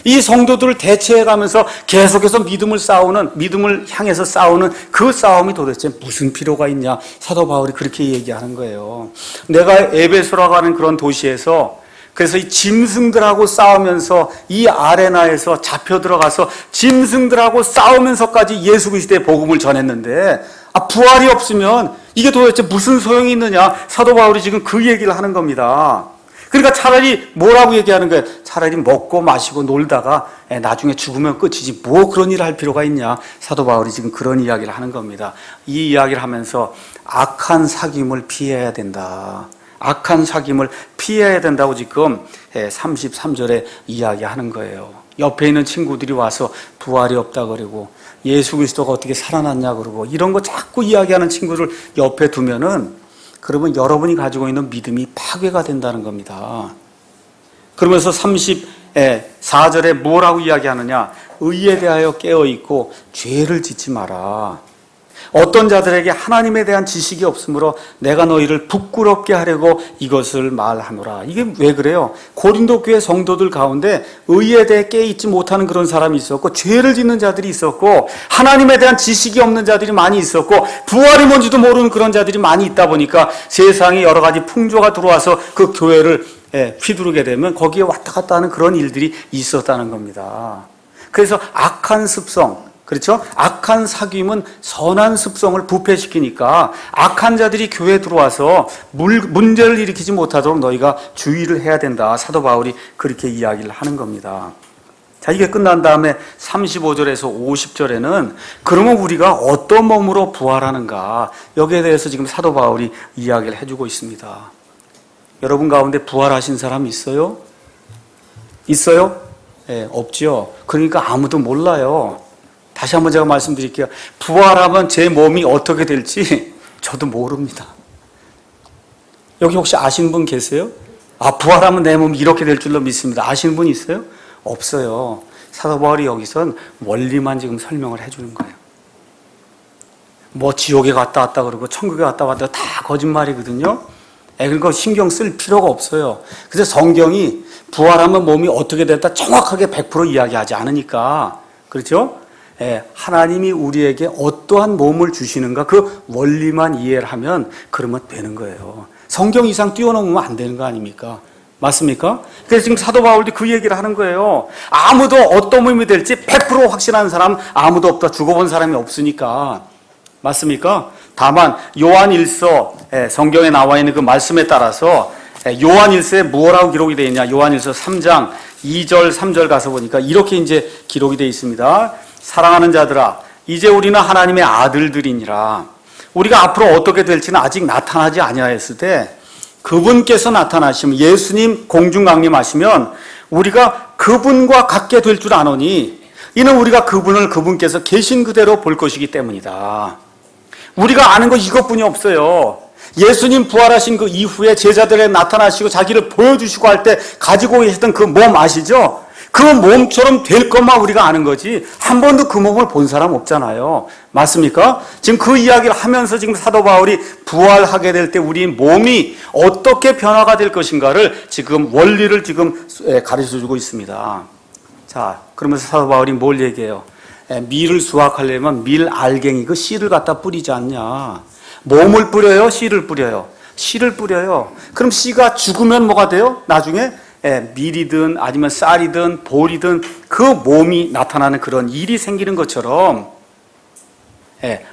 이 성도들을 대체해가면서 계속해서 믿음을 향해서 싸우는 그 싸움이 도대체 무슨 필요가 있냐. 사도 바울이 그렇게 얘기하는 거예요. 내가 에베소라고 하는 그런 도시에서 그래서 이 짐승들하고 싸우면서 이 아레나에서 잡혀 들어가서 짐승들하고 싸우면서까지 예수 그리스도의 복음을 전했는데 부활이 없으면 이게 도대체 무슨 소용이 있느냐. 사도 바울이 지금 그 얘기를 하는 겁니다. 그러니까 차라리 뭐라고 얘기하는 거예요? 차라리 먹고 마시고 놀다가 나중에 죽으면 끝이지 뭐 그런 일을 할 필요가 있냐. 사도 바울이 지금 그런 이야기를 하는 겁니다. 이 이야기를 하면서 악한 사귐을 피해야 된다. 악한 사귐을 피해야 된다고 지금 33절에 이야기하는 거예요. 옆에 있는 친구들이 와서 부활이 없다 그러고 예수 그리스도가 어떻게 살아났냐 그러고 이런 거 자꾸 이야기하는 친구를 옆에 두면은 그러면 여러분이 가지고 있는 믿음이 파괴가 된다는 겁니다. 그러면서 34절에 뭐라고 이야기하느냐. 의에 대하여 깨어있고 죄를 짓지 마라. 어떤 자들에게 하나님에 대한 지식이 없으므로 내가 너희를 부끄럽게 하려고 이것을 말하노라. 이게 왜 그래요? 고린도 교회 성도들 가운데 의에 대해 깨있지 못하는 그런 사람이 있었고 죄를 짓는 자들이 있었고 하나님에 대한 지식이 없는 자들이 많이 있었고 부활이 뭔지도 모르는 그런 자들이 많이 있다 보니까 세상에 여러 가지 풍조가 들어와서 그 교회를 휘두르게 되면 거기에 왔다 갔다 하는 그런 일들이 있었다는 겁니다. 그래서 악한 습성, 그렇죠? 악한 사귐은 선한 습성을 부패시키니까 악한 자들이 교회에 들어와서 문제를 일으키지 못하도록 너희가 주의를 해야 된다. 사도 바울이 그렇게 이야기를 하는 겁니다. 자, 이게 끝난 다음에 35절에서 50절에는 그러면 우리가 어떤 몸으로 부활하는가, 여기에 대해서 지금 사도 바울이 이야기를 해주고 있습니다. 여러분 가운데 부활하신 사람 있어요? 있어요? 네, 없죠. 그러니까 아무도 몰라요. 다시 한번 제가 말씀드릴게요. 부활하면 제 몸이 어떻게 될지 저도 모릅니다. 여기 혹시 아시는 분 계세요? 부활하면 내 몸이 이렇게 될 줄로 믿습니다. 아시는 분 있어요? 없어요. 사도 바울이 여기선 원리만 지금 설명을 해주는 거예요. 뭐 지옥에 갔다 왔다 그러고 천국에 갔다 왔다 다 거짓말이거든요. 그러니까 신경 쓸 필요가 없어요. 그래서 성경이 부활하면 몸이 어떻게 됐다 정확하게 100% 이야기하지 않으니까, 그렇죠? 하나님이 우리에게 어떠한 몸을 주시는가 그 원리만 이해를 하면 그러면 되는 거예요. 성경 이상 뛰어넘으면 안 되는 거 아닙니까? 맞습니까? 그래서 지금 사도 바울도 그 얘기를 하는 거예요. 아무도 어떤 몸이 될지 100% 확신하는 사람 아무도 없다. 죽어본 사람이 없으니까. 맞습니까? 다만 요한일서, 성경에 나와 있는 그 말씀에 따라서 요한일서에 뭐라고 기록이 되어 있냐, 요한일서 3장 2절 3절 가서 보니까 이렇게 이제 기록이 되어 있습니다. 사랑하는 자들아, 이제 우리는 하나님의 아들들이니라. 우리가 앞으로 어떻게 될지는 아직 나타나지 아니하였을 때 그분께서 나타나시면, 예수님 공중 강림하시면 우리가 그분과 같게 될 줄 아노니 이는 우리가 그분을 그분께서 계신 그대로 볼 것이기 때문이다. 우리가 아는 거 이것뿐이 없어요. 예수님 부활하신 그 이후에 제자들에 나타나시고 자기를 보여주시고 할 때 가지고 계셨던 그 몸 아시죠? 그 몸처럼 될 것만 우리가 아는 거지 한 번도 그 몸을 본 사람 없잖아요. 맞습니까? 지금 그 이야기를 하면서 지금 사도 바울이 부활하게 될 때 우리 몸이 어떻게 변화가 될 것인가를 지금 원리를 지금 가르쳐주고 있습니다. 자, 그러면서 사도 바울이 뭘 얘기해요? 밀을 수확하려면 밀 알갱이 그 씨를 갖다 뿌리지 않냐. 몸을 뿌려요? 씨를 뿌려요? 씨를 뿌려요. 그럼 씨가 죽으면 뭐가 돼요? 나중에 밀이든 아니면 쌀이든 볼이든 그 몸이 나타나는 그런 일이 생기는 것처럼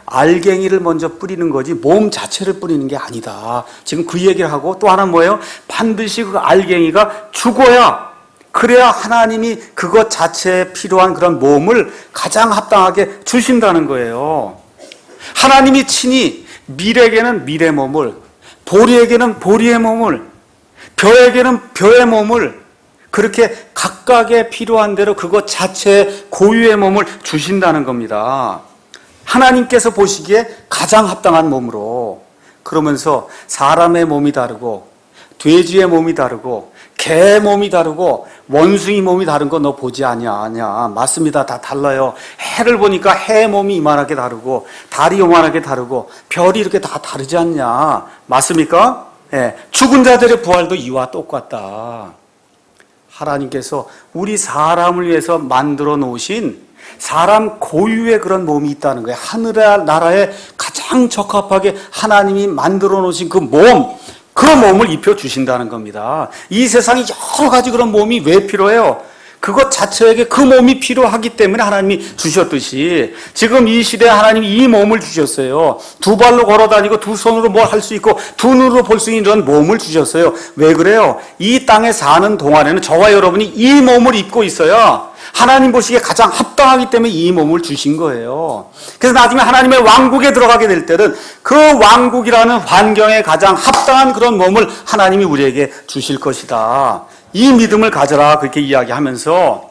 알갱이를 먼저 뿌리는 거지 몸 자체를 뿌리는 게 아니다. 지금 그 얘기를 하고 또 하나 뭐예요? 반드시 그 알갱이가 죽어야, 그래야 하나님이 그것 자체에 필요한 그런 몸을 가장 합당하게 주신다는 거예요. 하나님이 친히 밀에게는 밀의 몸을, 보리에게는 보리의 몸을, 벼에게는 벼의 몸을 그렇게 각각의 필요한 대로 그것 자체의 고유의 몸을 주신다는 겁니다. 하나님께서 보시기에 가장 합당한 몸으로. 그러면서 사람의 몸이 다르고 돼지의 몸이 다르고 개의 몸이 다르고 원숭이 몸이 다른 거 너 보지 아냐. 맞습니다. 다 달라요. 해를 보니까 해의 몸이 이만하게 다르고 달이 요만하게 다르고 별이 이렇게 다 다르지 않냐. 맞습니까? 죽은 자들의 부활도 이와 똑같다. 하나님께서 우리 사람을 위해서 만들어 놓으신 사람 고유의 그런 몸이 있다는 거예요. 하늘의 나라에 가장 적합하게 하나님이 만들어 놓으신 그 몸, 그 몸을 입혀주신다는 겁니다. 이 세상에 여러 가지 그런 몸이 왜 필요해요? 그것 자체에게 그 몸이 필요하기 때문에 하나님이 주셨듯이 지금 이 시대에 하나님이 이 몸을 주셨어요. 두 발로 걸어다니고 두 손으로 뭘 할 수 있고 두 눈으로 볼 수 있는 이런 몸을 주셨어요. 왜 그래요? 이 땅에 사는 동안에는 저와 여러분이 이 몸을 입고 있어야 하나님 보시기에 가장 합당하기 때문에 이 몸을 주신 거예요. 그래서 나중에 하나님의 왕국에 들어가게 될 때는 그 왕국이라는 환경에 가장 합당한 그런 몸을 하나님이 우리에게 주실 것이다. 이 믿음을 가져라, 그렇게 이야기하면서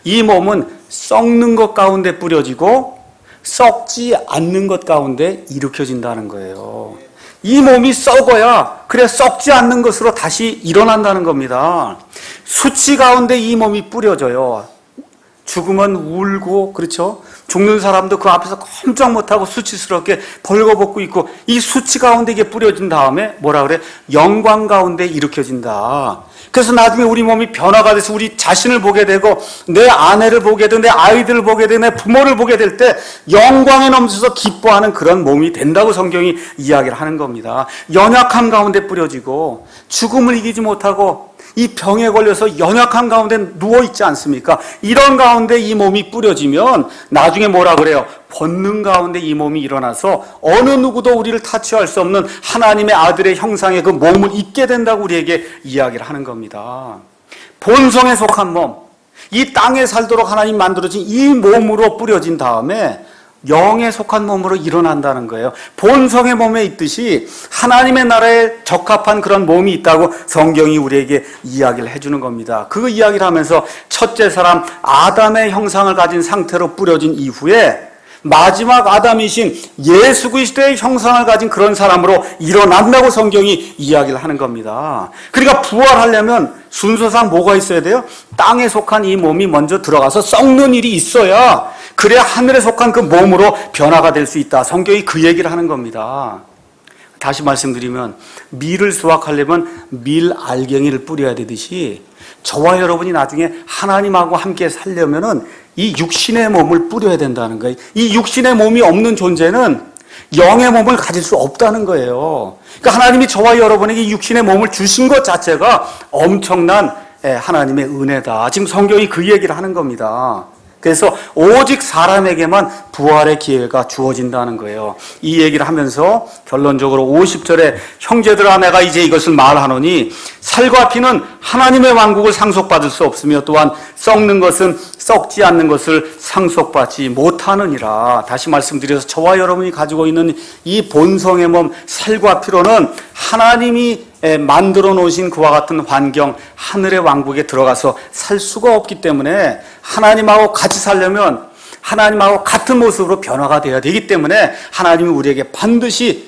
이 몸은 썩는 것 가운데 뿌려지고 썩지 않는 것 가운데 일으켜진다는 거예요. 이 몸이 썩어야 그래 썩지 않는 것으로 다시 일어난다는 겁니다. 수치 가운데 이 몸이 뿌려져요. 죽으면 울고, 그렇죠? 죽는 사람도 그 앞에서 꼼짝 못하고 수치스럽게 벌거벗고 있고, 이 수치 가운데 이게 뿌려진 다음에 뭐라 그래? 영광 가운데 일으켜진다. 그래서 나중에 우리 몸이 변화가 돼서 우리 자신을 보게 되고 내 아내를 보게 되고 내 아이들을 보게 되고 내 부모를 보게 될 때 영광에 넘쳐서 기뻐하는 그런 몸이 된다고 성경이 이야기를 하는 겁니다. 연약함 가운데 뿌려지고 죽음을 이기지 못하고 이 병에 걸려서 연약한 가운데 누워있지 않습니까? 이런 가운데 이 몸이 뿌려지면 나중에 뭐라 그래요? 본능 가운데 이 몸이 일어나서 어느 누구도 우리를 타치할 수 없는 하나님의 아들의 형상의 그 몸을 입게 된다고 우리에게 이야기를 하는 겁니다. 본성에 속한 몸, 이 땅에 살도록 하나님 만들어진 이 몸으로 뿌려진 다음에 영에 속한 몸으로 일어난다는 거예요. 본성의 몸에 있듯이 하나님의 나라에 적합한 그런 몸이 있다고 성경이 우리에게 이야기를 해주는 겁니다. 그 이야기를 하면서 첫째 사람 아담의 형상을 가진 상태로 뿌려진 이후에 마지막 아담이신 예수 그리스도의 형상을 가진 그런 사람으로 일어난다고 성경이 이야기를 하는 겁니다. 그러니까 부활하려면 순서상 뭐가 있어야 돼요? 땅에 속한 이 몸이 먼저 들어가서 썩는 일이 있어야 그래야 하늘에 속한 그 몸으로 변화가 될 수 있다. 성경이 그 얘기를 하는 겁니다. 다시 말씀드리면 밀을 수확하려면 밀 알갱이를 뿌려야 되듯이 저와 여러분이 나중에 하나님하고 함께 살려면은 이 육신의 몸을 뿌려야 된다는 거예요. 이 육신의 몸이 없는 존재는 영의 몸을 가질 수 없다는 거예요. 그러니까 하나님이 저와 여러분에게 육신의 몸을 주신 것 자체가 엄청난 하나님의 은혜다. 지금 성경이 그 얘기를 하는 겁니다. 그래서 오직 사람에게만 부활의 기회가 주어진다는 거예요. 이 얘기를 하면서 결론적으로 50절에 형제들아 내가 이제 이것을 말하노니 살과 피는 하나님의 왕국을 상속받을 수 없으며 또한 썩는 것은 썩지 않는 것을 상속받지 못하느니라. 다시 말씀드려서 저와 여러분이 가지고 있는 이 본성의 몸 살과 피로는 하나님이 만들어 놓으신 그와 같은 환경, 하늘의 왕국에 들어가서 살 수가 없기 때문에 하나님하고 같이 살려면 하나님하고 같은 모습으로 변화가 되어야 되기 때문에 하나님이 우리에게 반드시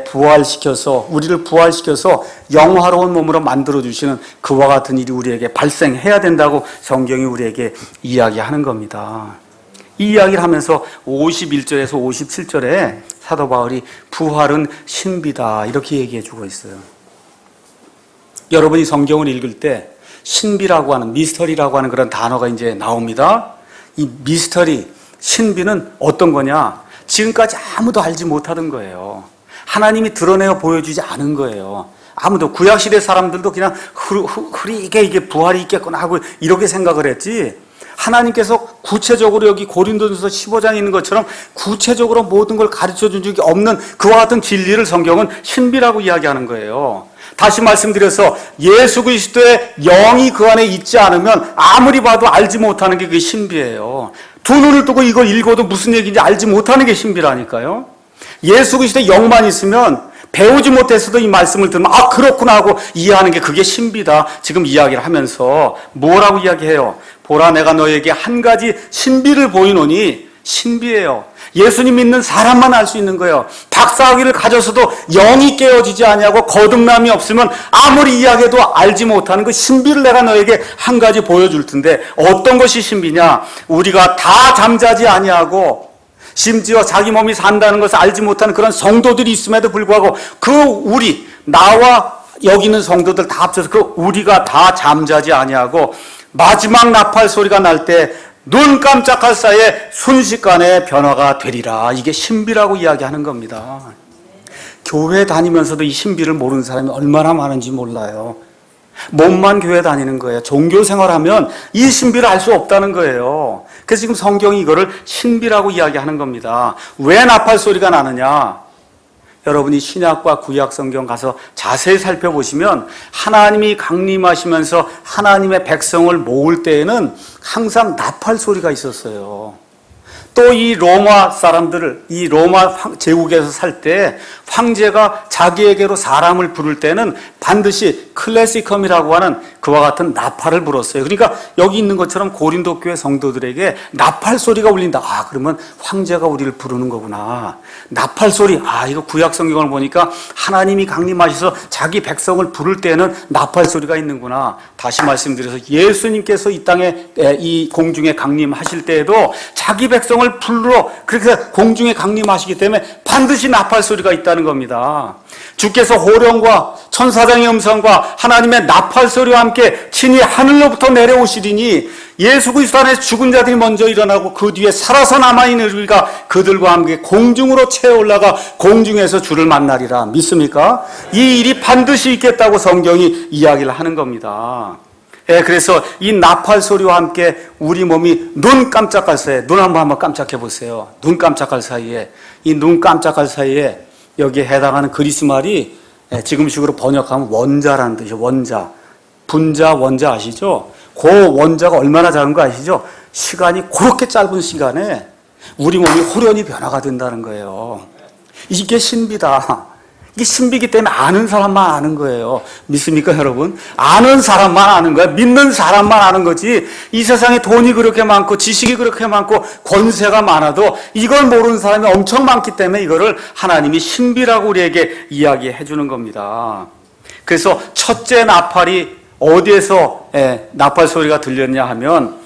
부활시켜서 우리를 부활시켜서 영화로운 몸으로 만들어주시는 그와 같은 일이 우리에게 발생해야 된다고 성경이 우리에게 이야기하는 겁니다. 이 이야기를 하면서 51절에서 57절에 사도 바울이 부활은 신비다 이렇게 얘기해 주고 있어요. 여러분이 성경을 읽을 때 신비라고 하는 미스터리라고 하는 그런 단어가 이제 나옵니다. 이 미스터리, 신비는 어떤 거냐? 지금까지 아무도 알지 못하던 거예요. 하나님이 드러내어 보여주지 않은 거예요. 아무도 구약시대 사람들도 그냥 흐리게 이게 부활이 있겠구나 하고 이렇게 생각을 했지 하나님께서 구체적으로 여기 고린도전서 15장에 있는 것처럼 구체적으로 모든 걸 가르쳐 준 적이 없는 그와 같은 진리를 성경은 신비라고 이야기하는 거예요. 다시 말씀드려서 예수 그리스도의 영이 그 안에 있지 않으면 아무리 봐도 알지 못하는 게 그게 신비예요. 두 눈을 뜨고 이걸 읽어도 무슨 얘기인지 알지 못하는 게 신비라니까요. 예수 그리스도의 영만 있으면 배우지 못했어도 이 말씀을 들으면 아 그렇구나 하고 이해하는 게 그게 신비다. 지금 이야기를 하면서 뭐라고 이야기해요? 보라 내가 너에게 한 가지 신비를 보이노니 신비예요. 예수님 믿는 사람만 알 수 있는 거예요. 박사학위를 가졌어도 영이 깨어지지 아니하고 거듭남이 없으면 아무리 이야기해도 알지 못하는 그 신비를 내가 너에게 한 가지 보여줄 텐데 어떤 것이 신비냐? 우리가 다 잠자지 아니하고 심지어 자기 몸이 산다는 것을 알지 못하는 그런 성도들이 있음에도 불구하고 그 우리 나와 여기 있는 성도들 다 합쳐서 그 우리가 다 잠자지 아니하고 마지막 나팔 소리가 날 때 눈 깜짝할 사이에 순식간에 변화가 되리라. 이게 신비라고 이야기하는 겁니다. 교회 다니면서도 이 신비를 모르는 사람이 얼마나 많은지 몰라요. 몸만 교회 다니는 거예요. 종교 생활하면 이 신비를 알 수 없다는 거예요. 그래서 지금 성경이 이거를 신비라고 이야기하는 겁니다. 왜 나팔 소리가 나느냐? 여러분이 신약과 구약 성경 가서 자세히 살펴보시면 하나님이 강림하시면서 하나님의 백성을 모을 때에는 항상 나팔 소리가 있었어요. 또 이 로마 사람들을 이 로마 제국에서 살 때 황제가 자기에게로 사람을 부를 때는 반드시 클래시컴이라고 하는 그와 같은 나팔을 불었어요. 그러니까 여기 있는 것처럼 고린도 교회 성도들에게 나팔 소리가 울린다. 아 그러면 황제가 우리를 부르는 거구나. 나팔 소리. 아 이거 구약 성경을 보니까 하나님이 강림하셔서 자기 백성을 부를 때는 나팔 소리가 있는구나. 다시 말씀드려서 예수님께서 이 땅에 이 공중에 강림하실 때에도 자기 백성을 불러 그렇게 공중에 강림하시기 때문에 반드시 나팔 소리가 있다는 겁니다. 주께서 호령과 천사장의 음성과 하나님의 나팔 소리와 함께 친히 하늘로부터 내려오시리니 예수 그리스도 안에 죽은 자들이 먼저 일어나고 그 뒤에 살아서 남아있는 우리가 그들과 함께 공중으로 채어 올라가 공중에서 주를 만나리라. 믿습니까? 이 일이 반드시 있겠다고 성경이 이야기를 하는 겁니다. 그래서 이 나팔 소리와 함께 우리 몸이 눈 깜짝할 사이에 눈 한번 깜짝해 보세요. 눈 깜짝할 사이에 이 눈 깜짝할 사이에 여기에 해당하는 그리스 말이 지금식으로 번역하면 원자라는 뜻이에요. 원자. 분자, 원자 아시죠? 그 원자가 얼마나 작은 거 아시죠? 시간이 그렇게 짧은 시간에 우리 몸이 홀연히 변화가 된다는 거예요. 이게 신비다. 이게 신비기 때문에 아는 사람만 아는 거예요. 믿습니까, 여러분? 아는 사람만 아는 거야. 믿는 사람만 아는 거지. 이 세상에 돈이 그렇게 많고 지식이 그렇게 많고 권세가 많아도 이걸 모르는 사람이 엄청 많기 때문에 이거를 하나님이 신비라고 우리에게 이야기해 주는 겁니다. 그래서 첫째 나팔이 어디에서 나팔 소리가 들렸냐 하면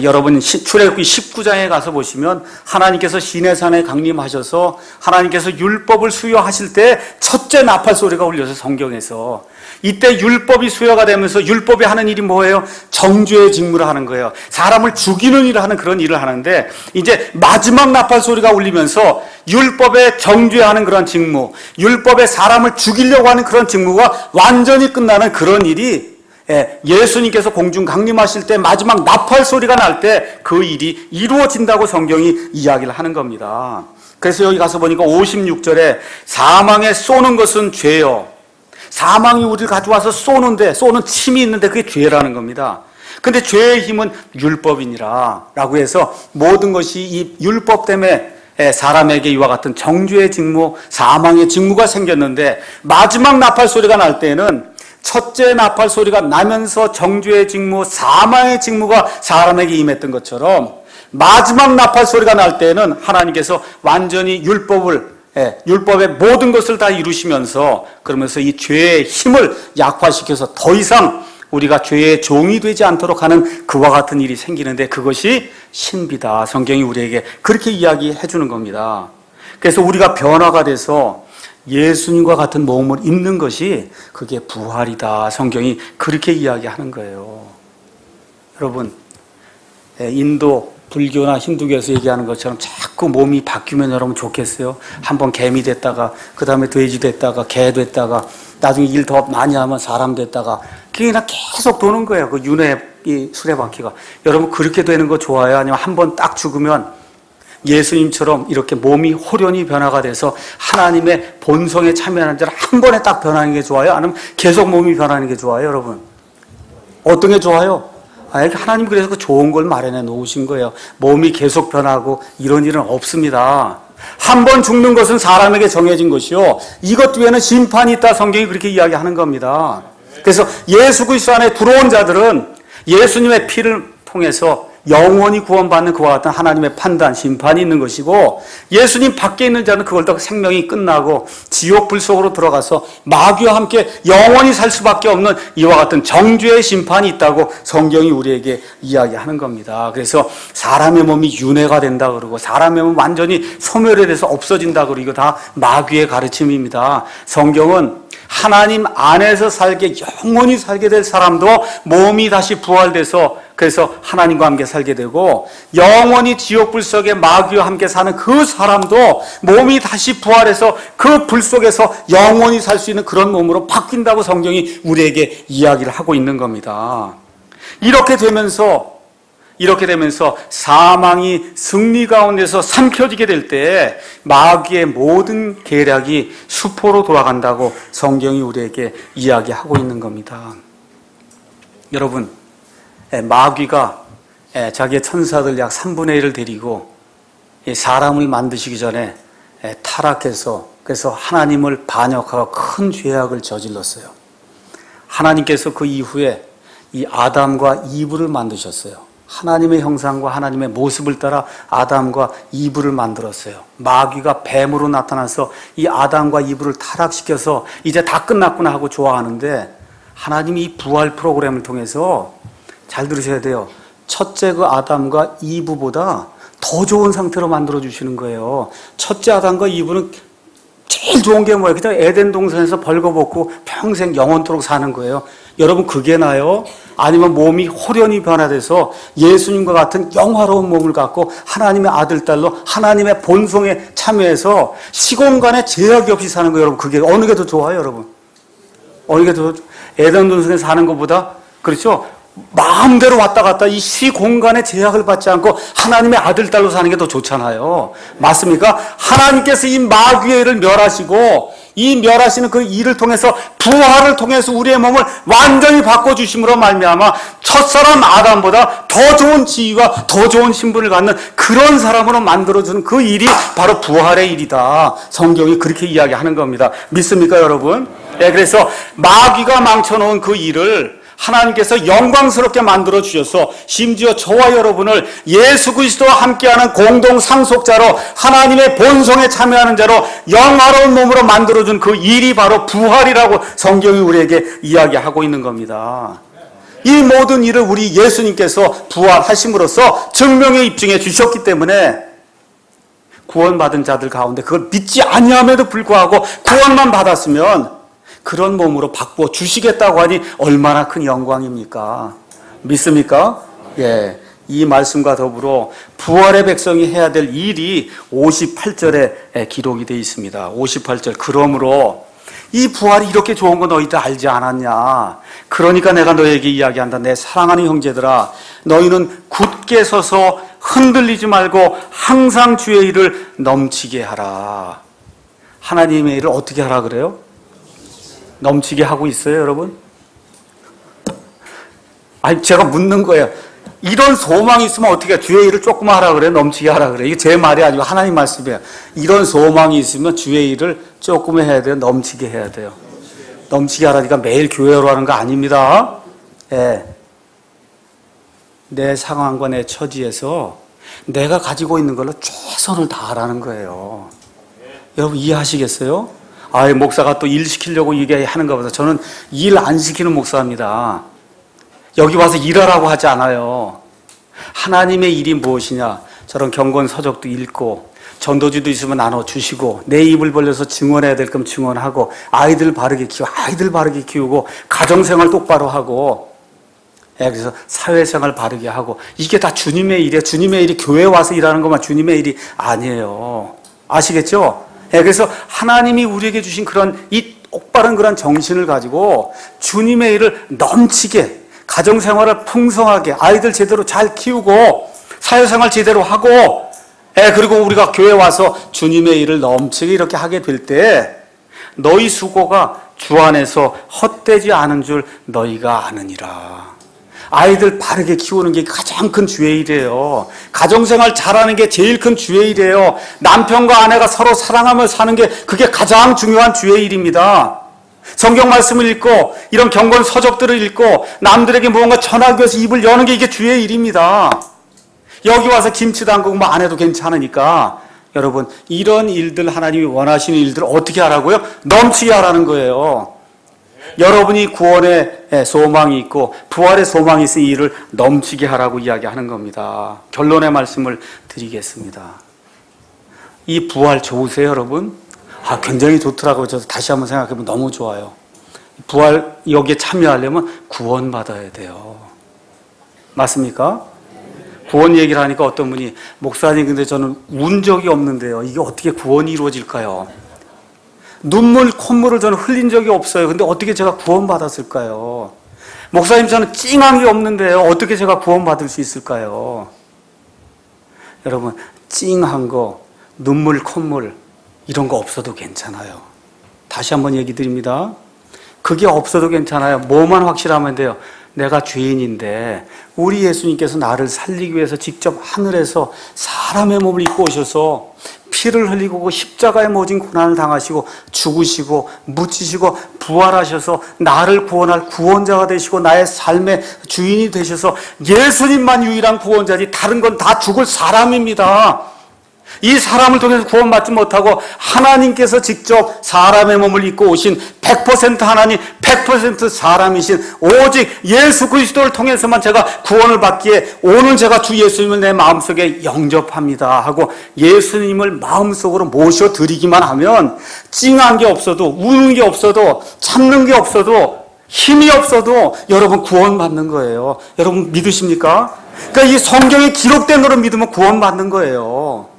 여러분 출애굽기 19장에 가서 보시면 하나님께서 시내산에 강림하셔서 하나님께서 율법을 수여하실 때 첫째 나팔 소리가 울려서 성경에서 이때 율법이 수여가 되면서 율법이 하는 일이 뭐예요? 정죄의 직무를 하는 거예요. 사람을 죽이는 일을 하는 그런 일을 하는데 이제 마지막 나팔 소리가 울리면서 율법에 정죄하는 그런 직무, 율법에 사람을 죽이려고 하는 그런 직무가 완전히 끝나는 그런 일이 예수님께서 공중 강림하실 때 마지막 나팔 소리가 날 때 그 일이 이루어진다고 성경이 이야기를 하는 겁니다. 그래서 여기 가서 보니까 56절에 사망에 쏘는 것은 죄요. 사망이 우리를 가져와서 쏘는 침이 있는데 그게 죄라는 겁니다. 근데 죄의 힘은 율법이니라 라고 해서 모든 것이 이 율법 때문에 사람에게 이와 같은 정죄의 직무, 사망의 직무가 생겼는데 마지막 나팔 소리가 날 때는 첫째 나팔 소리가 나면서 정죄의 직무, 사망의 직무가 사람에게 임했던 것처럼 마지막 나팔 소리가 날 때는 하나님께서 완전히 율법의 모든 것을 다 이루시면서 그러면서 이 죄의 힘을 약화시켜서 더 이상 우리가 죄의 종이 되지 않도록 하는 그와 같은 일이 생기는데 그것이 신비다. 성경이 우리에게 그렇게 이야기해 주는 겁니다. 그래서 우리가 변화가 돼서 예수님과 같은 몸을 입는 것이 그게 부활이다. 성경이 그렇게 이야기하는 거예요. 여러분, 인도 불교나 힌두교에서 얘기하는 것처럼 자꾸 몸이 바뀌면 여러분 좋겠어요? 한번 개미 됐다가 그 다음에 돼지 됐다가 개 됐다가 나중에 일 더 많이 하면 사람 됐다가 그게 그냥 계속 도는 거예요. 그 이 수레바퀴가. 여러분 그렇게 되는 거 좋아요? 아니면 한번 딱 죽으면 예수님처럼 이렇게 몸이 홀연히 변화가 돼서 하나님의 본성에 참여하는 자를 한 번에 딱 변하는 게 좋아요? 아니면 계속 몸이 변하는 게 좋아요, 여러분? 어떤 게 좋아요? 하나님 그래서 그 좋은 걸 마련해 놓으신 거예요. 몸이 계속 변하고 이런 일은 없습니다. 한 번 죽는 것은 사람에게 정해진 것이요. 이것 뒤에는 심판이 있다. 성경이 그렇게 이야기하는 겁니다. 그래서 예수 그리스도 안에 들어온 자들은 예수님의 피를 통해서 영원히 구원받는 그와 같은 하나님의 판단, 심판이 있는 것이고 예수님 밖에 있는 자는 그걸 더 생명이 끝나고 지옥 불 속으로 들어가서 마귀와 함께 영원히 살 수밖에 없는 이와 같은 정죄의 심판이 있다고 성경이 우리에게 이야기하는 겁니다. 그래서 사람의 몸이 윤회가 된다 그러고 사람의 몸 완전히 소멸이 돼서 없어진다 그러고 이거 다 마귀의 가르침입니다. 성경은 하나님 안에서 영원히 살게 될 사람도 몸이 다시 부활돼서 그래서 하나님과 함께 살게 되고 영원히 지옥불 속에 마귀와 함께 사는 그 사람도 몸이 다시 부활해서 그 불 속에서 영원히 살 수 있는 그런 몸으로 바뀐다고 성경이 우리에게 이야기를 하고 있는 겁니다. 이렇게 되면서 사망이 승리 가운데서 삼켜지게 될 때 마귀의 모든 계략이 수포로 돌아간다고 성경이 우리에게 이야기하고 있는 겁니다. 여러분, 마귀가 자기의 천사들 약 3분의 1을 데리고 사람을 만드시기 전에 타락해서 그래서 하나님을 반역하고 큰 죄악을 저질렀어요. 하나님께서 그 이후에 이 아담과 이브를 만드셨어요. 하나님의 형상과 하나님의 모습을 따라 아담과 이브를 만들었어요. 마귀가 뱀으로 나타나서 이 아담과 이브를 타락시켜서 이제 다 끝났구나 하고 좋아하는데 하나님이 이 부활 프로그램을 통해서 잘 들으셔야 돼요. 첫째 그 아담과 이브보다 더 좋은 상태로 만들어주시는 거예요. 첫째 아담과 이브는 제일 좋은 게 뭐예요? 그냥 에덴 동산에서 벌거벗고 평생 영원토록 사는 거예요. 여러분 그게 나요? 아니면 몸이 홀연히 변화돼서 예수님과 같은 영화로운 몸을 갖고 하나님의 아들, 딸로 하나님의 본성에 참여해서 시공간에 제약이 없이 사는 거예요. 여러분 그게 어느 게 더 좋아요, 여러분? 어느 게 더 에덴 동산에 사는 것보다 그렇죠? 마음대로 왔다 갔다 이 시공간의 제약을 받지 않고 하나님의 아들, 딸로 사는 게 더 좋잖아요. 맞습니까? 하나님께서 이 마귀의 일을 멸하시고 이 멸하시는 그 일을 통해서 부활을 통해서 우리의 몸을 완전히 바꿔주심으로 말미암아 첫사람 아담보다 더 좋은 지위와 더 좋은 신분을 갖는 그런 사람으로 만들어주는 그 일이 바로 부활의 일이다. 성경이 그렇게 이야기하는 겁니다. 믿습니까 여러분? 네, 그래서 마귀가 망쳐놓은 그 일을 하나님께서 영광스럽게 만들어 주셔서 심지어 저와 여러분을 예수 그리스도와 함께하는 공동 상속자로 하나님의 본성에 참여하는 자로 영화로운 몸으로 만들어준 그 일이 바로 부활이라고 성경이 우리에게 이야기하고 있는 겁니다. 이 모든 일을 우리 예수님께서 부활하심으로써 증명에 입증해 주셨기 때문에 구원받은 자들 가운데 그걸 믿지 아니함에도 불구하고 구원만 받았으면 그런 몸으로 바꾸어 주시겠다고 하니 얼마나 큰 영광입니까? 믿습니까? 예. 이 말씀과 더불어 부활의 백성이 해야 될 일이 58절에 기록이 되어 있습니다. 58절. 그러므로 이 부활이 이렇게 좋은 거 너희들 알지 않았냐? 그러니까 내가 너희에게 이야기한다. 내 사랑하는 형제들아, 너희는 굳게 서서 흔들리지 말고 항상 주의 일을 넘치게 하라. 하나님의 일을 어떻게 하라 그래요? 넘치게 하고 있어요, 여러분? 아니, 제가 묻는 거예요. 이런 소망이 있으면 어떻게 주의 일을 조금 하라 그래요? 넘치게 하라 그래요? 이게 제 말이 아니고 하나님 말씀이에요. 이런 소망이 있으면 주의 일을 조금 해야 돼요? 넘치게 해야 돼요? 넘치게 하라니까 매일 교회로 하는 거 아닙니다. 예. 내 상황과 내 처지에서 내가 가지고 있는 걸로 최선을 다하라는 거예요. 여러분 이해하시겠어요? 아이, 목사가 또 일 시키려고 얘기하는가 보다. 저는 일 안 시키는 목사입니다. 여기 와서 일하라고 하지 않아요. 하나님의 일이 무엇이냐? 저런 경건 서적도 읽고 전도지도 있으면 나눠주시고 내 입을 벌려서 증언해야 될 거면 증언하고 아이들 바르게 키우고 가정생활 똑바로 하고 그래서 사회생활 바르게 하고 이게 다 주님의 일이에요. 주님의 일이 교회에 와서 일하는 것만 주님의 일이 아니에요. 아시겠죠? 그래서 하나님이 우리에게 주신 그런 이 똑바른 그런 정신을 가지고 주님의 일을 넘치게 가정생활을 풍성하게 아이들 제대로 잘 키우고 사회생활 제대로 하고 그리고 우리가 교회에 와서 주님의 일을 넘치게 이렇게 하게 될 때 너희 수고가 주 안에서 헛되지 않은 줄 너희가 아느니라. 아이들 바르게 키우는 게 가장 큰 주의 일이에요. 가정생활 잘하는 게 제일 큰 주의 일이에요. 남편과 아내가 서로 사랑하며 사는 게 그게 가장 중요한 주의 일입니다. 성경 말씀을 읽고 이런 경건 서적들을 읽고 남들에게 무언가 전하기 위해서 입을 여는 게 이게 주의 일입니다. 여기 와서 김치 담그고 뭐 안 해도 괜찮으니까 여러분 이런 일들 하나님이 원하시는 일들을 어떻게 하라고요? 넘치게 하라는 거예요. 여러분이 구원의 소망이 있고 부활의 소망이 있으니 이를 넘치게 하라고 이야기하는 겁니다. 결론의 말씀을 드리겠습니다. 이 부활 좋으세요, 여러분? 굉장히 좋더라고요. 저도 다시 한번 생각해보면 너무 좋아요. 부활 여기에 참여하려면 구원받아야 돼요. 맞습니까? 구원 얘기를 하니까 어떤 분이 목사님 근데 저는 운 적이 없는데요. 이게 어떻게 구원이 이루어질까요? 눈물, 콧물을 저는 흘린 적이 없어요. 근데 어떻게 제가 구원받았을까요? 목사님 저는 찡한 게 없는데요. 어떻게 제가 구원받을 수 있을까요? 여러분 찡한 거, 눈물, 콧물 이런 거 없어도 괜찮아요. 다시 한번 얘기 드립니다. 그게 없어도 괜찮아요. 뭐만 확실하면 돼요. 내가 죄인인데 우리 예수님께서 나를 살리기 위해서 직접 하늘에서 사람의 몸을 입고 오셔서 피를 흘리고 십자가에 모진 고난을 당하시고 죽으시고 묻히시고 부활하셔서 나를 구원할 구원자가 되시고 나의 삶의 주인이 되셔서 예수님만 유일한 구원자지 다른 건 다 죽을 사람입니다. 이 사람을 통해서 구원받지 못하고 하나님께서 직접 사람의 몸을 입고 오신 100% 하나님 100% 사람이신 오직 예수 그리스도를 통해서만 제가 구원을 받기에 오늘 제가 주 예수님을 내 마음속에 영접합니다 하고 예수님을 마음속으로 모셔드리기만 하면 찡한 게 없어도 우는 게 없어도 참는 게 없어도 힘이 없어도 여러분 구원받는 거예요. 여러분 믿으십니까? 그러니까 이 성경에 기록된 거로 믿으면 구원받는 거예요.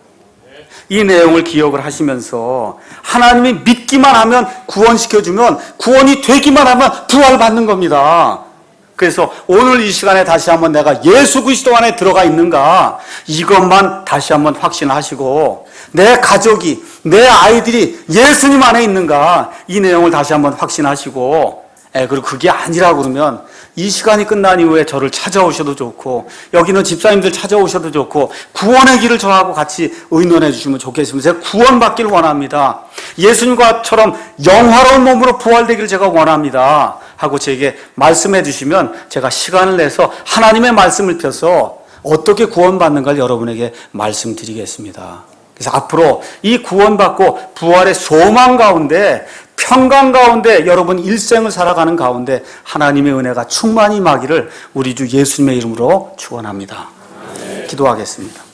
이 내용을 기억을 하시면서 하나님이 믿기만 하면 구원시켜주면 구원이 되기만 하면 부활받는 겁니다. 그래서 오늘 이 시간에 다시 한번 내가 예수 그리스도 안에 들어가 있는가 이것만 다시 한번 확신하시고 내 가족이, 내 아이들이 예수님 안에 있는가, 이 내용을 다시 한번 확신하시고, 그리고 그게 아니라 그러면 이 시간이 끝난 이후에 저를 찾아오셔도 좋고, 여기는 집사님들 찾아오셔도 좋고, 구원의 길을 저하고 같이 의논해 주시면 좋겠습니다. 제가 구원받기를 원합니다. 예수님과처럼 영화로운 몸으로 부활되기를 제가 원합니다. 하고 제게 말씀해 주시면 제가 시간을 내서 하나님의 말씀을 펴서 어떻게 구원받는가를 여러분에게 말씀드리겠습니다. 그래서 앞으로 이 구원받고 부활의 소망 가운데, 평강 가운데 여러분 일생을 살아가는 가운데 하나님의 은혜가 충만히 임하기를 우리 주 예수님의 이름으로 축원합니다. 기도하겠습니다.